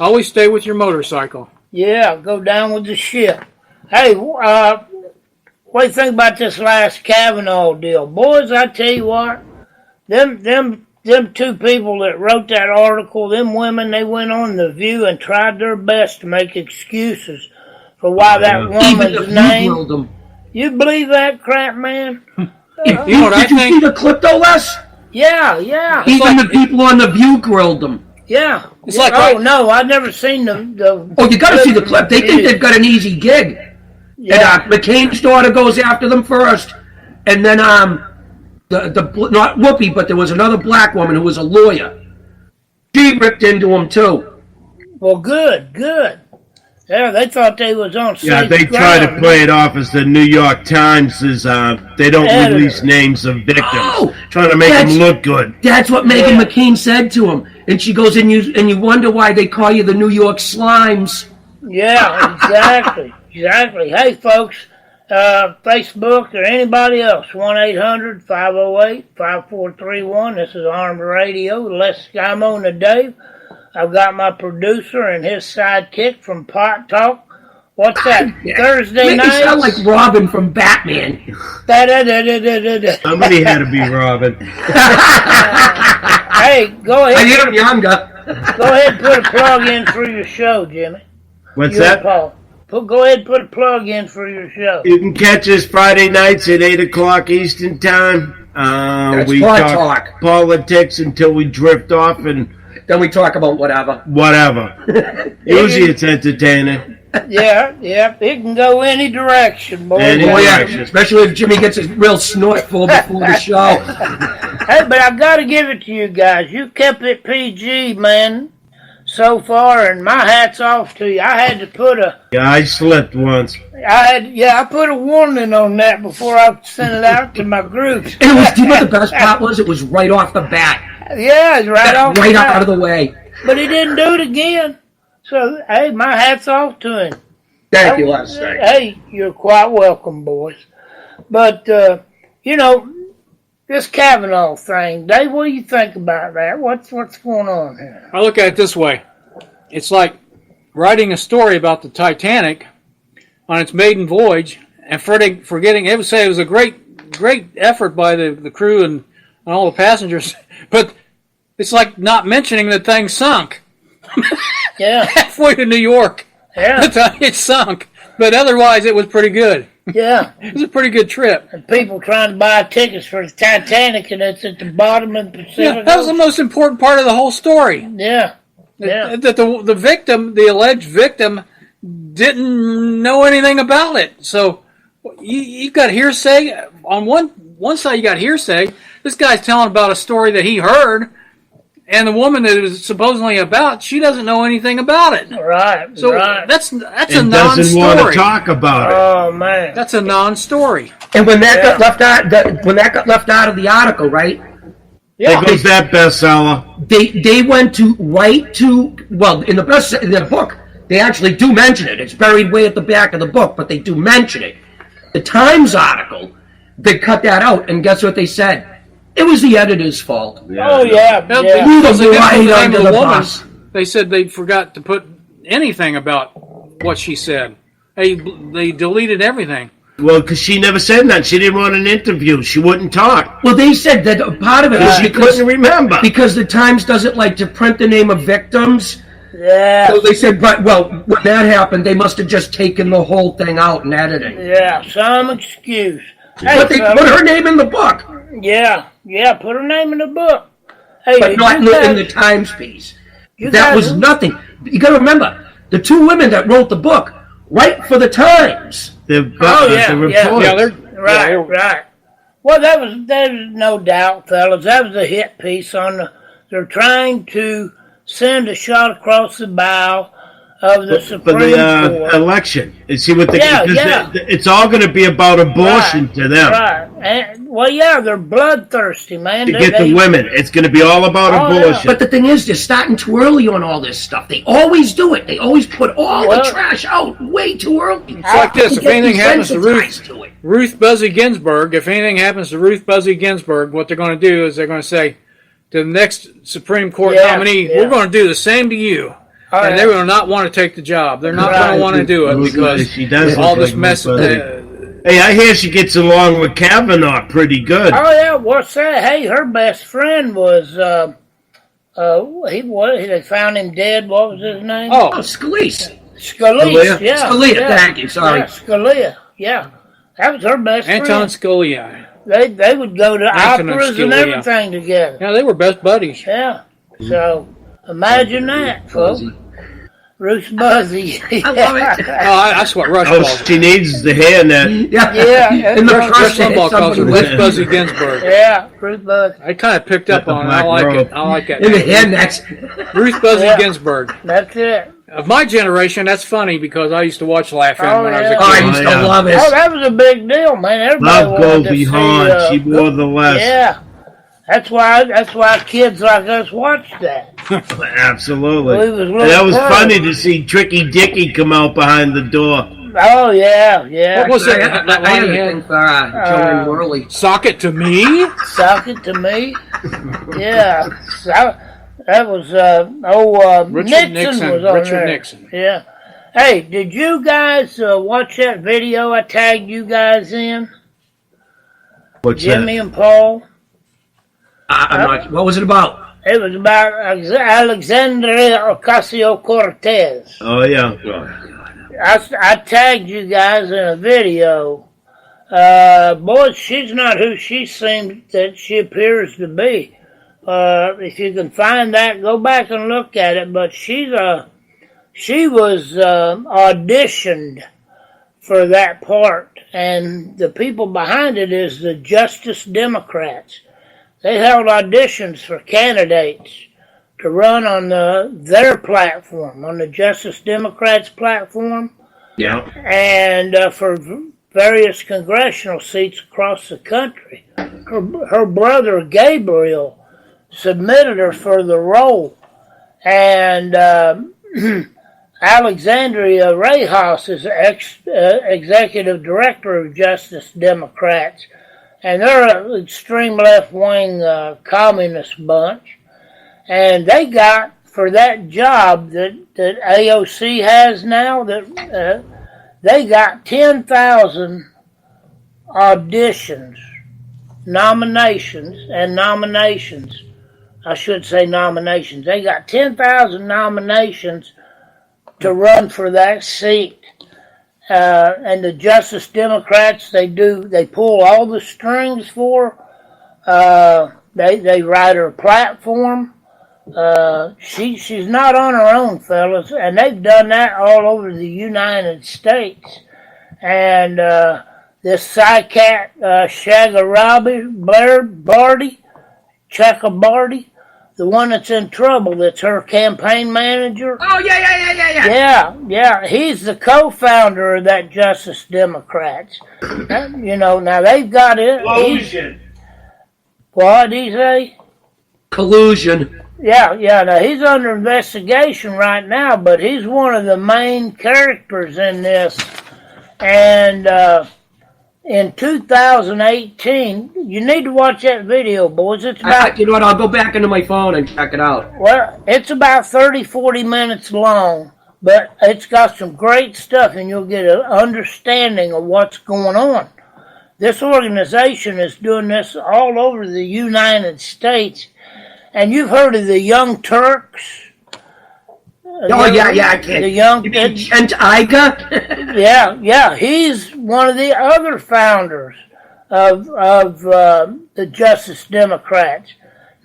[SPEAKER 5] Always stay with your motorcycle.
[SPEAKER 2] Yeah, go down with the ship. Hey, what do you think about this last Kavanaugh deal? Boys, I tell you what, them two people that wrote that article, them women, they went on The View and tried their best to make excuses for why that woman's name. You believe that crap, man?
[SPEAKER 3] You know what Did you see the clip though, Les?
[SPEAKER 2] Yeah.
[SPEAKER 3] Even the people on The View grilled them.
[SPEAKER 2] Yeah.
[SPEAKER 5] It's like
[SPEAKER 2] no, I've never seen the
[SPEAKER 3] Oh, you got to see the clip. They think they've got an easy gig. Yeah. And McCain's daughter goes after them first, and then the not Whoopi, but there was another black woman who was a lawyer. She ripped into him too.
[SPEAKER 2] Well, good. Yeah, they thought they was on safe ground.
[SPEAKER 4] Yeah, they try to play it off as the New York Times is. They don't release names of victims, trying to make them look good.
[SPEAKER 3] That's what Meghan McCain said to him, and she goes, and you wonder why they call you the New York Slimes.
[SPEAKER 2] Yeah, exactly. Exactly. Hey, folks, Facebook or anybody else, 1-800-508-5431. This is Armed Radio, Les Skymo and The Dave. I've got my producer and his sidekick from Pot Talk. What's that? Thursday night?
[SPEAKER 3] You sound like Robin from Batman.
[SPEAKER 4] Somebody had to be Robin.
[SPEAKER 2] Hey, go ahead.
[SPEAKER 3] I need him younger.
[SPEAKER 2] Go ahead and put a plug in for your show, Jimmy.
[SPEAKER 4] What's
[SPEAKER 2] You
[SPEAKER 4] that?
[SPEAKER 2] and Paul. Go ahead and put a plug in for your show.
[SPEAKER 4] You can catch us Friday nights at 8 o'clock Eastern Time. We talk politics until we drift off, and
[SPEAKER 3] then we talk about whatever.
[SPEAKER 4] Usually it's entertaining.
[SPEAKER 2] Yeah, it can go any direction, boy.
[SPEAKER 3] Especially if Jimmy gets his real snort full before the show.
[SPEAKER 2] Hey, but I've got to give it to you guys. You kept it PG, man, so far, and my hat's off to you. I had to put
[SPEAKER 4] I slipped once.
[SPEAKER 2] I put a warning on that before I sent it out to my groups.
[SPEAKER 3] And it was, do you know what the best part was? It was right off the bat.
[SPEAKER 2] Yeah, it's right off the bat.
[SPEAKER 3] Out of the way.
[SPEAKER 2] But he didn't do it again. So, hey, my hat's off to him.
[SPEAKER 3] Thank you, Les.
[SPEAKER 2] Hey, you're quite welcome, boys. But, this Kavanaugh thing, Dave, what do you think about that? What's going on here?
[SPEAKER 5] I look at it this way. It's like writing a story about the Titanic on its maiden voyage and forgetting, it would say it was a great effort by the crew and all the passengers, but it's like not mentioning the thing sunk.
[SPEAKER 2] Yeah.
[SPEAKER 5] Halfway to New York.
[SPEAKER 2] Yeah.
[SPEAKER 5] It sunk. But otherwise, it was pretty good.
[SPEAKER 2] Yeah.
[SPEAKER 5] It was a pretty good trip.
[SPEAKER 2] And people trying to buy tickets for the Titanic, and it's at the bottom of the Pacific.
[SPEAKER 5] Yeah, that was the most important part of the whole story.
[SPEAKER 2] Yeah. Yeah.
[SPEAKER 5] That the victim, the alleged victim, didn't know anything about it. So you've got hearsay. On one side, you got hearsay. This guy's telling about a story that he heard. And the woman that it was supposedly about, she doesn't know anything about it.
[SPEAKER 2] Right.
[SPEAKER 5] So
[SPEAKER 2] right.
[SPEAKER 5] that's a non-story.
[SPEAKER 4] Doesn't want to talk about it.
[SPEAKER 2] Oh man,
[SPEAKER 5] that's a non-story.
[SPEAKER 3] And when that got left out of the article, right?
[SPEAKER 2] Yeah.
[SPEAKER 4] There goes that bestseller.
[SPEAKER 3] They went in the book, they actually do mention it. It's buried way at the back of the book, but they do mention it. The Times article, they cut that out, and guess what they said? It was the editor's fault.
[SPEAKER 2] Oh, yeah.
[SPEAKER 5] They said they forgot to put anything about what she said. They deleted everything.
[SPEAKER 4] Well, because she never said that. She didn't want an interview. She wouldn't talk.
[SPEAKER 3] Well, they said that part of it was
[SPEAKER 4] she couldn't remember.
[SPEAKER 3] Because the Times doesn't like to print the name of victims.
[SPEAKER 2] Yeah.
[SPEAKER 3] So they said, when that happened, they must have just taken the whole thing out and editing.
[SPEAKER 2] Yeah, some excuse.
[SPEAKER 3] But they put her name in the book.
[SPEAKER 2] Yeah, put her name in the book. Hey,
[SPEAKER 3] but not in the Times piece. That was nothing. You got to remember, the two women that wrote the book write for the Times.
[SPEAKER 2] Right. Well, that was no doubt, fellas. That was a hit piece they're trying to send a shot across the bow of the Supreme Court.
[SPEAKER 4] Election. See what it's all going to be about abortion to them.
[SPEAKER 2] Right. And, they're bloodthirsty, man.
[SPEAKER 4] To get the women. It's going to be all about abortion.
[SPEAKER 3] Yeah. But the thing is, they're starting too early on all this stuff. They always do it. They always put all the trash out way too early.
[SPEAKER 5] It's like this. If anything happens to Ruth Buzzy Ginsburg, what they're going to do is they're going to say to the next Supreme Court nominee, we're going to do the same to you. And they will not want to take the job. They're not going to want to do it because
[SPEAKER 4] she does
[SPEAKER 5] all this mess.
[SPEAKER 4] Hey, I hear she gets along with Kavanaugh pretty good.
[SPEAKER 2] Oh yeah, what's that? Hey, her best friend was they found him dead. What was his name?
[SPEAKER 3] Oh, Scalise.
[SPEAKER 2] Yeah.
[SPEAKER 3] Scalia. Thank you. Sorry.
[SPEAKER 2] Yeah, Scalia. Yeah, that was her best friend.
[SPEAKER 5] Anton Scalia.
[SPEAKER 2] They would go to operas and everything together.
[SPEAKER 5] Yeah, they were best buddies.
[SPEAKER 2] Yeah. So imagine that, folks. Ruth Buzzy.
[SPEAKER 3] I love it.
[SPEAKER 5] That's what Rush calls
[SPEAKER 4] she needs the hairnet.
[SPEAKER 2] Yeah.
[SPEAKER 3] And
[SPEAKER 5] Rush Limbaugh calls her Ruth Buzzy Ginsburg.
[SPEAKER 2] Yeah, Ruth Buzzy.
[SPEAKER 5] I kind of picked up on it. I like it. I like that.
[SPEAKER 3] In the hairnets.
[SPEAKER 5] Ruth Buzzy Ginsburg.
[SPEAKER 2] That's it.
[SPEAKER 5] Of my generation, that's funny because I used to watch Laugh-In when I was a kid.
[SPEAKER 3] I used to love it.
[SPEAKER 2] Oh, that was a big deal, man. Everybody
[SPEAKER 4] Love Goldie Hawn. She wore the less.
[SPEAKER 2] Yeah. That's why kids like us watch that.
[SPEAKER 4] Absolutely.
[SPEAKER 2] And
[SPEAKER 4] that was funny to see Tricky Dicky come out behind the door.
[SPEAKER 2] Oh yeah.
[SPEAKER 5] What was it?
[SPEAKER 3] I had a thing for Joe and Whirly.
[SPEAKER 5] Sock it to me?
[SPEAKER 2] Sock it to me? Yeah. That was
[SPEAKER 5] Richard
[SPEAKER 2] Nixon was on
[SPEAKER 5] Richard
[SPEAKER 2] there.
[SPEAKER 5] Nixon.
[SPEAKER 2] Yeah. Hey, did you guys watch that video I tagged you guys in?
[SPEAKER 4] What's
[SPEAKER 2] Jimmy
[SPEAKER 4] that?
[SPEAKER 2] and Paul?
[SPEAKER 3] I'm not. What was it about?
[SPEAKER 2] It was about Alexandria Ocasio-Cortez.
[SPEAKER 4] Oh, yeah.
[SPEAKER 2] I tagged you guys in a video. Boy, she's not who she seems that she appears to be. If you can find that, go back and look at it. But she was auditioned for that part, and the people behind it is the Justice Democrats. They held auditions for candidates to run on their platform, on the Justice Democrats platform.
[SPEAKER 4] Yeah.
[SPEAKER 2] And for various congressional seats across the country. Her brother Gabriel submitted her for the role, and Alexandria Reyes is executive director of Justice Democrats, and they're an extreme left-wing communist bunch, and they got for that job that AOC has now, that they got 10,000 auditions, nominations. I should say nominations. They got 10,000 nominations to run for that seat. And the Justice Democrats, they pull all the strings for her. They write her platform. She's not on her own, fellas, and they've done that all over the United States. And this Psycat Chakrabarty, the one that's in trouble, that's her campaign manager.
[SPEAKER 3] Oh, yeah.
[SPEAKER 2] Yeah. He's the co-founder of that Justice Democrats. Now they've got it.
[SPEAKER 4] Collusion.
[SPEAKER 2] What did he say?
[SPEAKER 3] Collusion.
[SPEAKER 2] Yeah. Now he's under investigation right now, but he's one of the main characters in this. And in 2018, you need to watch that video, boys. It's about,
[SPEAKER 3] You know what? I'll go back into my phone and check it out.
[SPEAKER 2] well, it's about 30, 40 minutes long, but it's got some great stuff, and you'll get an understanding of what's going on. This organization is doing this all over the United States, and you've heard of the Young Turks.
[SPEAKER 3] Oh, yeah, I can't.
[SPEAKER 2] The young
[SPEAKER 3] You mean Kent Iga?
[SPEAKER 2] Yeah, he's one of the other founders of the Justice Democrats.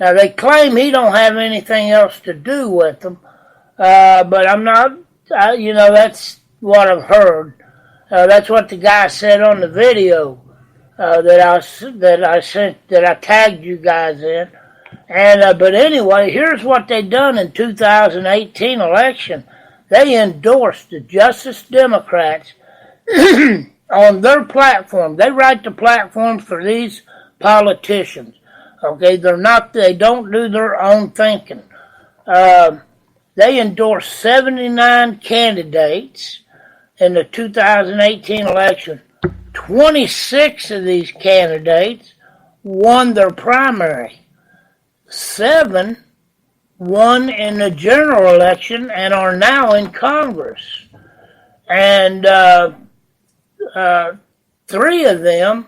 [SPEAKER 2] Now, they claim he don't have anything else to do with them, but I'm not, that's what I've heard. That's what the guy said on the video that I tagged you guys in. And but anyway, here's what they done in 2018 election. They endorsed the Justice Democrats on their platform. They write the platform for these politicians. Okay, they don't do their own thinking. They endorsed 79 candidates in the 2018 election. 26 of these candidates won their primary. 7 won in the general election and are now in Congress. And 3 of them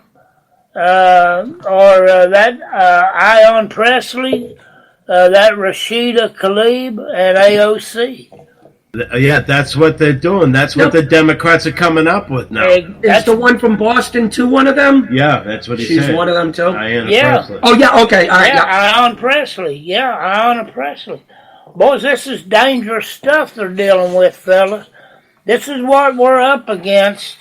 [SPEAKER 2] are that Ion Presley, that Rashida Tlaib, and AOC.
[SPEAKER 4] Yeah, that's what they're doing. That's what the Democrats are coming up with now.
[SPEAKER 3] Is the one from Boston too one of them?
[SPEAKER 4] Yeah, that's what he
[SPEAKER 3] She's
[SPEAKER 4] said.
[SPEAKER 3] one of them too?
[SPEAKER 2] Yeah.
[SPEAKER 4] Presley.
[SPEAKER 3] Oh, yeah, okay. All right,
[SPEAKER 2] Ion Presley. Yeah, Ion Presley. Boys, this is dangerous stuff they're dealing with, fellas. This is what we're up against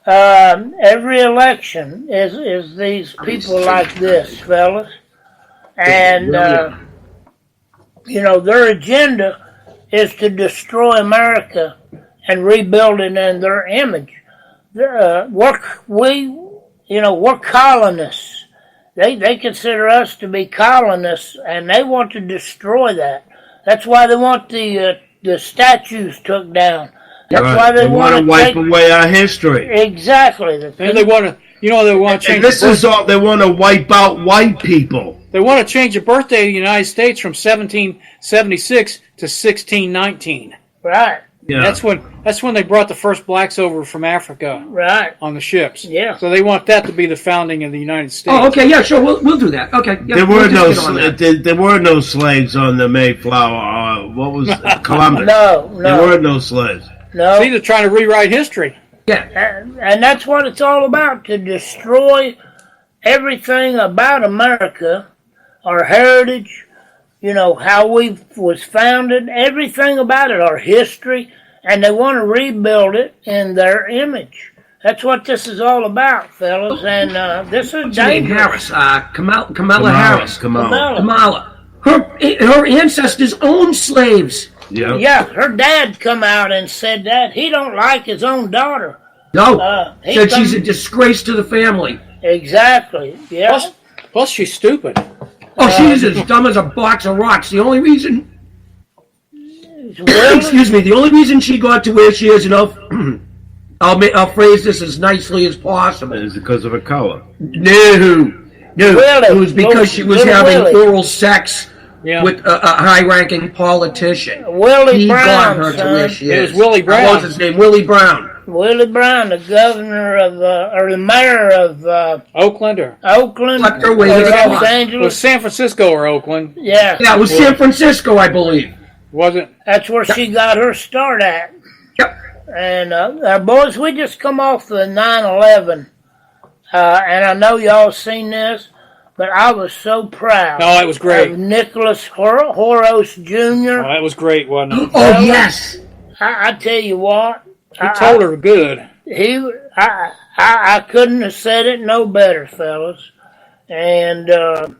[SPEAKER 2] every election is these people like this, fellas. And, their agenda is to destroy America and rebuild it in their image. We're colonists They consider us to be colonists, and they want to destroy that. That's why they want the statues took down. That's why they want to
[SPEAKER 4] wipe away our history.
[SPEAKER 2] Exactly.
[SPEAKER 5] And they want to, they want to change.
[SPEAKER 4] And this is all they want to wipe out white people.
[SPEAKER 5] They want to change the birthday of the United States from 1776 to 1619.
[SPEAKER 2] Right.
[SPEAKER 4] Yeah.
[SPEAKER 5] That's when they brought the first blacks over from Africa.
[SPEAKER 2] Right.
[SPEAKER 5] On the ships.
[SPEAKER 2] Yeah.
[SPEAKER 5] So they want that to be the founding of the United States.
[SPEAKER 3] Oh, okay, yeah, sure, we'll do that. Okay. Yeah,
[SPEAKER 4] There were no slaves on the Mayflower. What was Columbus?
[SPEAKER 2] No.
[SPEAKER 4] There were no slaves.
[SPEAKER 2] No.
[SPEAKER 5] See, they're trying to rewrite history.
[SPEAKER 3] Yeah.
[SPEAKER 2] And that's what it's all about, to destroy everything about America, our heritage, how we was founded, everything about it, our history, and they want to rebuild it in their image. That's what this is all about, fellas, and this is dangerous.
[SPEAKER 3] Harris, Kamala Harris.
[SPEAKER 4] Kamala.
[SPEAKER 3] Her ancestors owned slaves.
[SPEAKER 4] Yeah.
[SPEAKER 2] Yeah, her dad come out and said that. He don't like his own daughter.
[SPEAKER 3] No, said she's a disgrace to the family.
[SPEAKER 2] Exactly, yeah.
[SPEAKER 5] Plus she's stupid.
[SPEAKER 3] Oh, she's as dumb as a box of rocks. The only reason... Excuse me, the only reason she got to where she is, I'll phrase this as nicely as possible.
[SPEAKER 4] Is because of her color.
[SPEAKER 3] No. It was because she was having oral sex with a high-ranking politician.
[SPEAKER 2] Willie
[SPEAKER 3] Brown,
[SPEAKER 2] got her
[SPEAKER 3] to where she is.
[SPEAKER 5] It was Willie Brown.
[SPEAKER 3] What was his name? Willie Brown.
[SPEAKER 2] Willie Brown, the governor of, or the mayor of
[SPEAKER 5] Oakland or
[SPEAKER 2] Los Angeles.
[SPEAKER 5] It was San Francisco or Oakland.
[SPEAKER 2] Yeah.
[SPEAKER 3] Yeah, it was San Francisco, I believe.
[SPEAKER 5] Was it?
[SPEAKER 2] That's where she got her start at.
[SPEAKER 3] Yep.
[SPEAKER 2] And boys, we just come off the 9/11, and I know y'all seen this, but I was so proud.
[SPEAKER 5] Oh, it was great.
[SPEAKER 2] Of Nicholas Horos Jr.
[SPEAKER 5] Oh, that was wasn't it?
[SPEAKER 3] Oh, yes.
[SPEAKER 2] I tell you what.
[SPEAKER 5] He told her good.
[SPEAKER 2] I couldn't have said it no better, fellas. And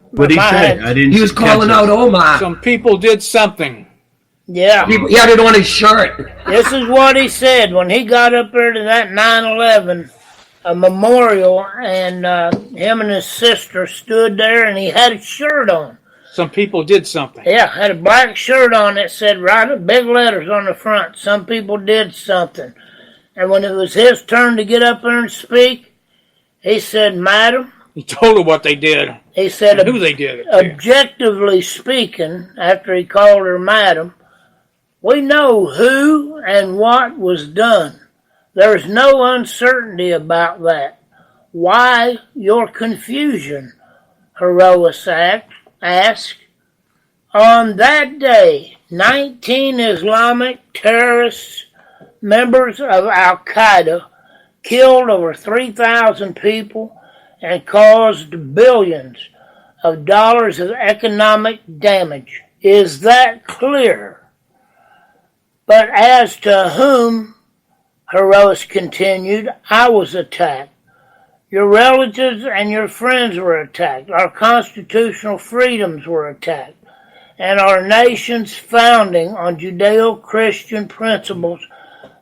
[SPEAKER 4] what did he say? I didn't.
[SPEAKER 3] He was calling out Omar.
[SPEAKER 5] Some people did something.
[SPEAKER 2] Yeah.
[SPEAKER 3] He had it on his shirt.
[SPEAKER 2] This is what he said when he got up there to that 9/11 memorial, and him and his sister stood there, and he had a shirt on.
[SPEAKER 5] Some people did something.
[SPEAKER 2] Yeah, had a black shirt on that said, right, big letters on the front, some people did something. And when it was his turn to get up there and speak, he said, Madam.
[SPEAKER 5] He told her what they did.
[SPEAKER 2] He said,
[SPEAKER 5] who they did.
[SPEAKER 2] Objectively speaking, after he called her Madam, we know who and what was done. There is no uncertainty about that. Why your confusion? Herois asked. On that day, 19 Islamic terrorists, members of Al-Qaeda, killed over 3,000 people and caused billions of dollars of economic damage. Is that clear? But as to whom, Herois continued, I was attacked. Your relatives and your friends were attacked. Our constitutional freedoms were attacked. And our nation's founding on Judeo-Christian principles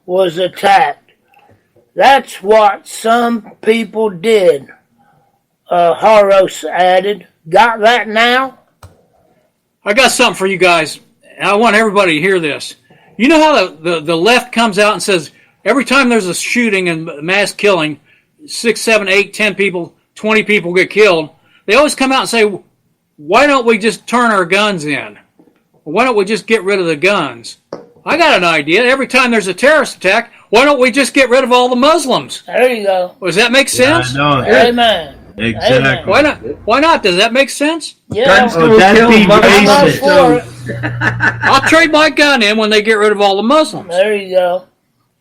[SPEAKER 2] was attacked. That's what some people did, Herois added. Got that now?
[SPEAKER 5] I got something for you guys. I want everybody to hear this. You know how the left comes out and says, every time there's a shooting and mass killing, 6, 7, 8, 10 people, 20 people get killed, they always come out and say, why don't we just turn our guns in? Why don't we just get rid of the guns? I got an idea. Every time there's a terrorist attack, why don't we just get rid of all the Muslims?
[SPEAKER 2] There you go.
[SPEAKER 5] Does that make sense?
[SPEAKER 4] Yeah, I know.
[SPEAKER 2] Amen.
[SPEAKER 4] Exactly.
[SPEAKER 2] Amen.
[SPEAKER 5] Why not? Why not? Does that make sense?
[SPEAKER 2] Yeah.
[SPEAKER 4] That'd be racist.
[SPEAKER 5] I'll trade my gun in when they get rid of all the Muslims.
[SPEAKER 2] There you go.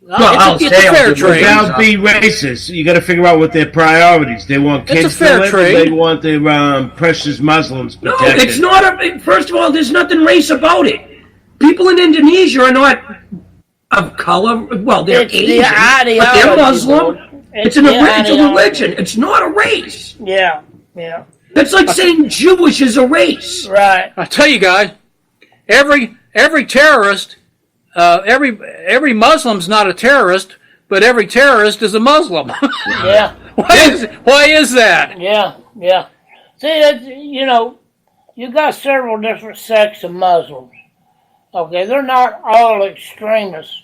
[SPEAKER 5] It's a fair trade.
[SPEAKER 4] Without being racist, you got to figure out what their priorities. They want kids to live, and they want their precious Muslims protected.
[SPEAKER 3] No, it's not. First of all, there's nothing race about it. People in Indonesia are not of color. Well, they're Asian, but they're Muslim. It's a religion. It's not a race.
[SPEAKER 2] Yeah.
[SPEAKER 3] It's like saying Jewish is a race.
[SPEAKER 2] Right.
[SPEAKER 5] I tell you guys, every terrorist, every Muslim's not a terrorist, but every terrorist is a Muslim.
[SPEAKER 2] Yeah.
[SPEAKER 5] Why is that?
[SPEAKER 2] Yeah. See, you got several different sects of Muslims. Okay, they're not all extremists.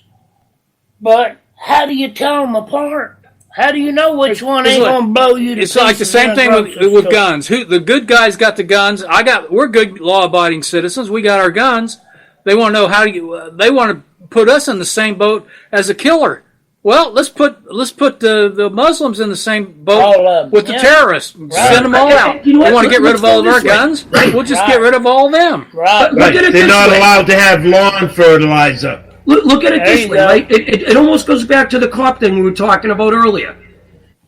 [SPEAKER 2] But how do you tell them apart? How do you know which one ain't going to blow you to pieces?
[SPEAKER 5] It's like the same thing with guns. The good guys got the guns. We're good law-abiding citizens. We got our guns. They want to know they want to put us in the same boat as a killer. Well, let's put the Muslims in the same boat with the terrorists. Right. Send them all out. They want to get rid of all of our guns? Right. We'll just get rid of all of them.
[SPEAKER 4] Right. They're not allowed to have lawn fertilizer.
[SPEAKER 3] Look at it this way, right? It almost goes back to the cop thing we were talking about earlier.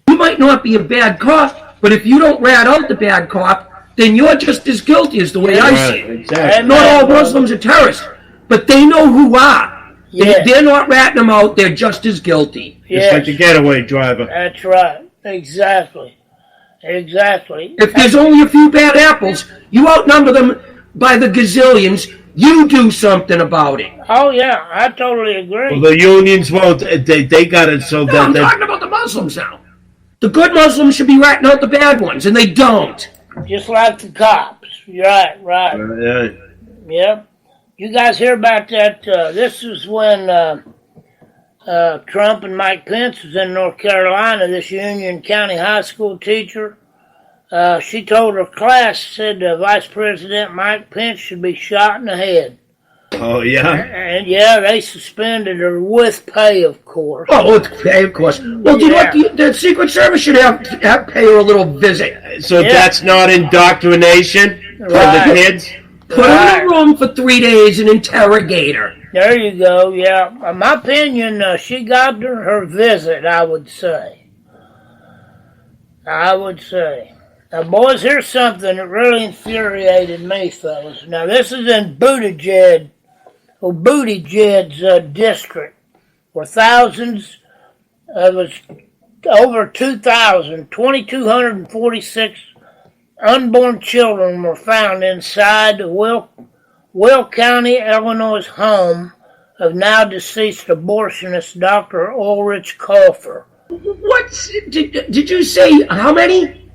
[SPEAKER 3] You might not be a bad cop, but if you don't rat out the bad cop, then you're just as guilty as the way I see it.
[SPEAKER 4] Exactly.
[SPEAKER 3] Not all Muslims are terrorists, but they know who are. Yeah. They're not ratting them out. They're just as guilty.
[SPEAKER 4] Just like the getaway driver.
[SPEAKER 2] That's right. Exactly.
[SPEAKER 3] If there's only a few bad apples, you outnumber them by the gazillions. You do something about it.
[SPEAKER 2] Oh, yeah. I totally agree.
[SPEAKER 4] Well, the unions won't. They got it so that...
[SPEAKER 3] I'm talking about the Muslims now. The good Muslims should be ratting out the bad ones, and they don't.
[SPEAKER 2] Just like the cops. Right. Yep. You guys hear about that? This is when Trump and Mike Pence was in North Carolina. This Union County high school teacher, she told her class, said Vice President Mike Pence should be shot in the head.
[SPEAKER 4] Oh, yeah?
[SPEAKER 2] And they suspended her with pay, of course.
[SPEAKER 3] Oh, with pay, of course. Well, the Secret Service should have pay her a little visit.
[SPEAKER 4] So that's not indoctrination for the kids?
[SPEAKER 3] Put her in a room for 3 days and interrogate her.
[SPEAKER 2] There you go, yeah. In my opinion, she got her visit, I would say. Now, boys, here's something that really infuriated me, fellas. Now, this is in Buttigieg's district, where thousands of over 2,246 unborn children were found inside the Will County, Illinois home of now deceased abortionist Dr. Ulrich Kaufer.
[SPEAKER 3] What? Did you say how many?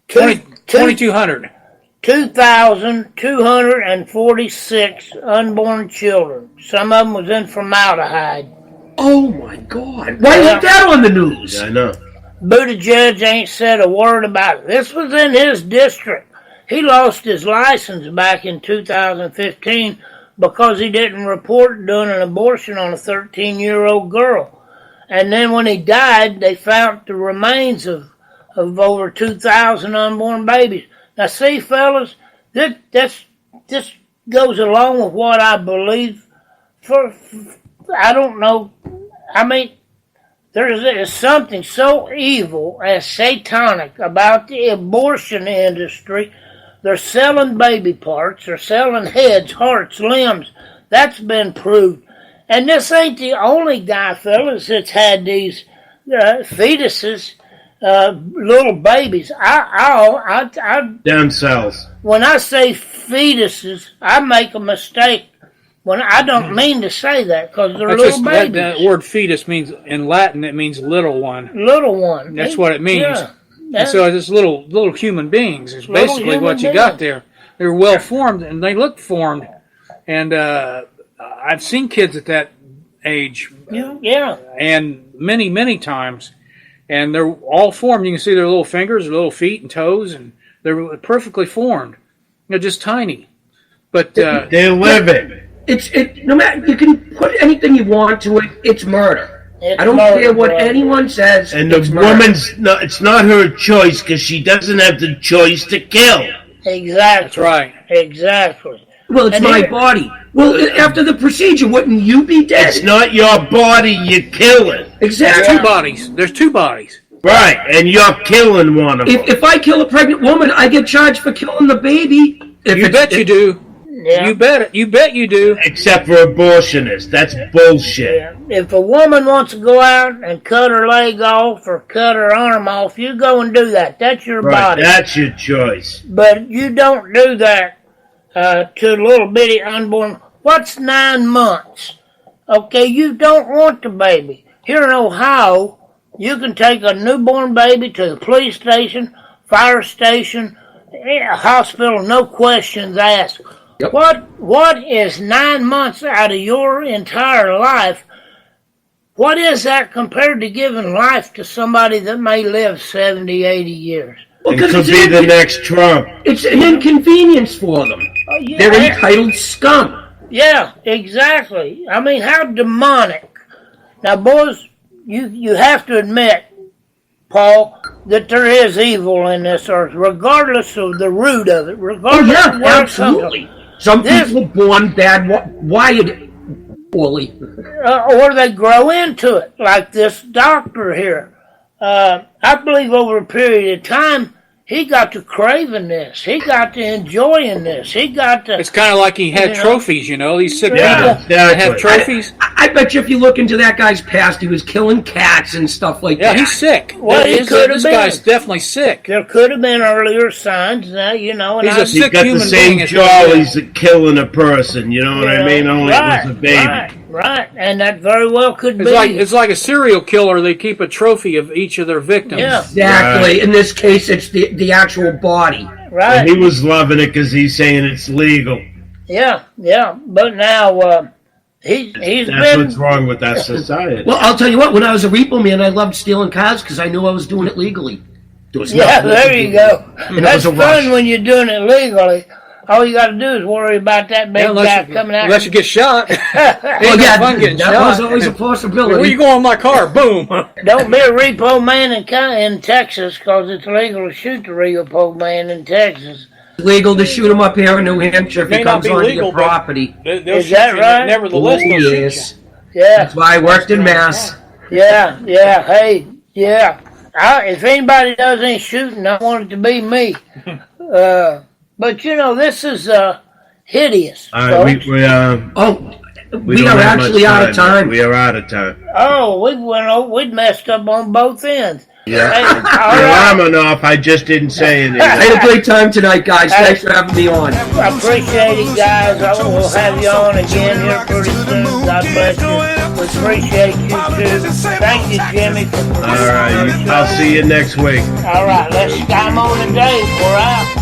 [SPEAKER 5] 2,200.
[SPEAKER 2] 2,246 unborn children. Some of them was in formaldehyde.
[SPEAKER 3] Oh my God! Why isn't that on the news?
[SPEAKER 4] Yeah, I know.
[SPEAKER 2] Buttigieg ain't said a word about it. This was in his district. He lost his license back in 2015 because he didn't report doing an abortion on a 13-year-old girl. And then when he died, they found the remains of over 2,000 unborn babies. Now, see, fellas, this goes along with what I believe. I don't know. I mean, there's something so evil and satanic about the abortion industry. They're selling baby parts. They're selling heads, hearts, limbs. That's been proved. And this ain't the only guy, fellas, that's had these fetuses, little babies.
[SPEAKER 4] Down cells.
[SPEAKER 2] When I say fetuses, I make a mistake. When I don't mean to say that because they're little babies.
[SPEAKER 5] That word fetus means, in Latin, it means little one.
[SPEAKER 2] Little one.
[SPEAKER 5] That's what it means.
[SPEAKER 2] Yeah.
[SPEAKER 5] And so it's little human beings is basically what you got there. They're well formed and they look formed. And I've seen kids at that age. And many times. And they're all formed. You can see their little fingers, their little feet and toes, and they're perfectly formed. They're just tiny. But
[SPEAKER 4] they're living.
[SPEAKER 3] No matter, you can put anything you want to it. It's murder. I don't care what anyone says.
[SPEAKER 4] And the woman's it's not her choice because she doesn't have the choice to kill.
[SPEAKER 2] Exactly.
[SPEAKER 5] That's right.
[SPEAKER 2] Exactly.
[SPEAKER 3] Well, it's my body. Well, after the procedure, wouldn't you be dead?
[SPEAKER 4] It's not your body you're killing.
[SPEAKER 3] Exactly.
[SPEAKER 5] There's two bodies.
[SPEAKER 4] Right, and you're killing one of them.
[SPEAKER 3] If I kill a pregnant woman, I get charged for killing the baby.
[SPEAKER 5] You bet you do. Yeah. You bet you do.
[SPEAKER 4] Except for abortionists. That's bullshit.
[SPEAKER 2] Yeah. If a woman wants to go out and cut her leg off or cut her arm off, you go and do that. That's your body.
[SPEAKER 4] That's your choice.
[SPEAKER 2] But you don't do that to a little bitty unborn. What's 9 months? Okay, you don't want the baby. Here in Ohio, you can take a newborn baby to the police station, fire station, a hospital, no questions asked.
[SPEAKER 3] Yep.
[SPEAKER 2] What is 9 months out of your entire life? What is that compared to giving life to somebody that may live 70, 80 years?
[SPEAKER 3] Well,
[SPEAKER 4] It could be the next Trump.
[SPEAKER 3] It's an inconvenience for them.
[SPEAKER 2] Oh, yeah.
[SPEAKER 3] They're entitled scum.
[SPEAKER 2] Yeah, exactly. I mean, how demonic. Now, boys, you have to admit, Paul, that there is evil in this earth, regardless of the root of it.
[SPEAKER 3] Oh,
[SPEAKER 2] Regardless
[SPEAKER 3] yeah,
[SPEAKER 2] of where it comes from.
[SPEAKER 3] absolutely. Some people born bad, wired poorly.
[SPEAKER 2] Or they grow into it, like this doctor here. I believe over a period of time, he got to craving this. He got to enjoying this. He got to...
[SPEAKER 5] It's kind of like he had trophies, These sick
[SPEAKER 2] Yeah,
[SPEAKER 5] people that have trophies.
[SPEAKER 3] I bet you if you look into that guy's past, he was killing cats and stuff like
[SPEAKER 5] Yeah,
[SPEAKER 3] that.
[SPEAKER 5] he's sick.
[SPEAKER 2] Well, he could have
[SPEAKER 5] This
[SPEAKER 2] been.
[SPEAKER 5] guy's definitely sick.
[SPEAKER 2] There could have been earlier signs, and
[SPEAKER 5] He's
[SPEAKER 2] I...
[SPEAKER 5] a
[SPEAKER 4] He's
[SPEAKER 5] sick
[SPEAKER 4] got the
[SPEAKER 5] human
[SPEAKER 4] same
[SPEAKER 5] being.
[SPEAKER 4] jaw. He's killing a person. You know what I mean? Only
[SPEAKER 2] right,
[SPEAKER 4] it was a baby.
[SPEAKER 2] Right, and that very well could be.
[SPEAKER 5] It's like a serial killer. They keep a trophy of each of their victims.
[SPEAKER 2] Yeah.
[SPEAKER 3] Exactly.
[SPEAKER 4] Right.
[SPEAKER 3] In this case, it's the actual body.
[SPEAKER 2] Right.
[SPEAKER 4] And he was loving it because he's saying it's legal.
[SPEAKER 2] Yeah. But now he's
[SPEAKER 4] That's
[SPEAKER 2] been.
[SPEAKER 4] what's wrong with that society.
[SPEAKER 3] Well, I'll tell you what. When I was a repo man, I loved stealing cars because I knew I was doing it legally. There was
[SPEAKER 2] Yeah,
[SPEAKER 3] nothing
[SPEAKER 2] there
[SPEAKER 3] to
[SPEAKER 2] you
[SPEAKER 3] do.
[SPEAKER 2] go.
[SPEAKER 3] And it
[SPEAKER 2] That's
[SPEAKER 3] was a
[SPEAKER 2] fun
[SPEAKER 3] rush.
[SPEAKER 2] when you're doing it legally. All you got to do is worry about that big guy coming out.
[SPEAKER 5] Unless you get shot.
[SPEAKER 3] Well, yeah,
[SPEAKER 5] fun getting
[SPEAKER 3] that
[SPEAKER 5] shot.
[SPEAKER 3] was always a possibility.
[SPEAKER 5] Where you going in my car? Boom.
[SPEAKER 2] Don't be a repo man in Texas, because it's legal to shoot the repo man in Texas.
[SPEAKER 3] It's legal to shoot him up here in New Hampshire if
[SPEAKER 5] May
[SPEAKER 3] he
[SPEAKER 5] not
[SPEAKER 3] comes
[SPEAKER 5] be
[SPEAKER 3] onto
[SPEAKER 5] legal,
[SPEAKER 3] your
[SPEAKER 5] but
[SPEAKER 3] property.
[SPEAKER 5] They'll
[SPEAKER 2] Is
[SPEAKER 5] shoot
[SPEAKER 2] that
[SPEAKER 5] you.
[SPEAKER 2] right?
[SPEAKER 5] Nevertheless, they'll shoot
[SPEAKER 3] Yes.
[SPEAKER 2] Yeah,
[SPEAKER 3] That's why I worked in Mass.
[SPEAKER 2] yeah. Hey, yeah. If anybody does any shooting, I want it to be me. But this is hideous.
[SPEAKER 4] All right,
[SPEAKER 2] folks.
[SPEAKER 3] We
[SPEAKER 4] don't
[SPEAKER 3] are
[SPEAKER 4] have
[SPEAKER 3] actually
[SPEAKER 4] much
[SPEAKER 3] out of time.
[SPEAKER 4] We are out of time.
[SPEAKER 2] Oh, we'd messed up on both ends.
[SPEAKER 4] Yeah.
[SPEAKER 2] Hey, all
[SPEAKER 4] Your
[SPEAKER 2] right.
[SPEAKER 4] alarm went off. I just didn't say anything.
[SPEAKER 3] I had a great time tonight, guys. Thanks for having me on.
[SPEAKER 2] I appreciate it, guys. I will have you on again here pretty soon. God bless you. We appreciate you too. Thank you, Jimmy.
[SPEAKER 4] All right. I'll see you next week.
[SPEAKER 2] All right, let's Skymo and The Dave. We're out.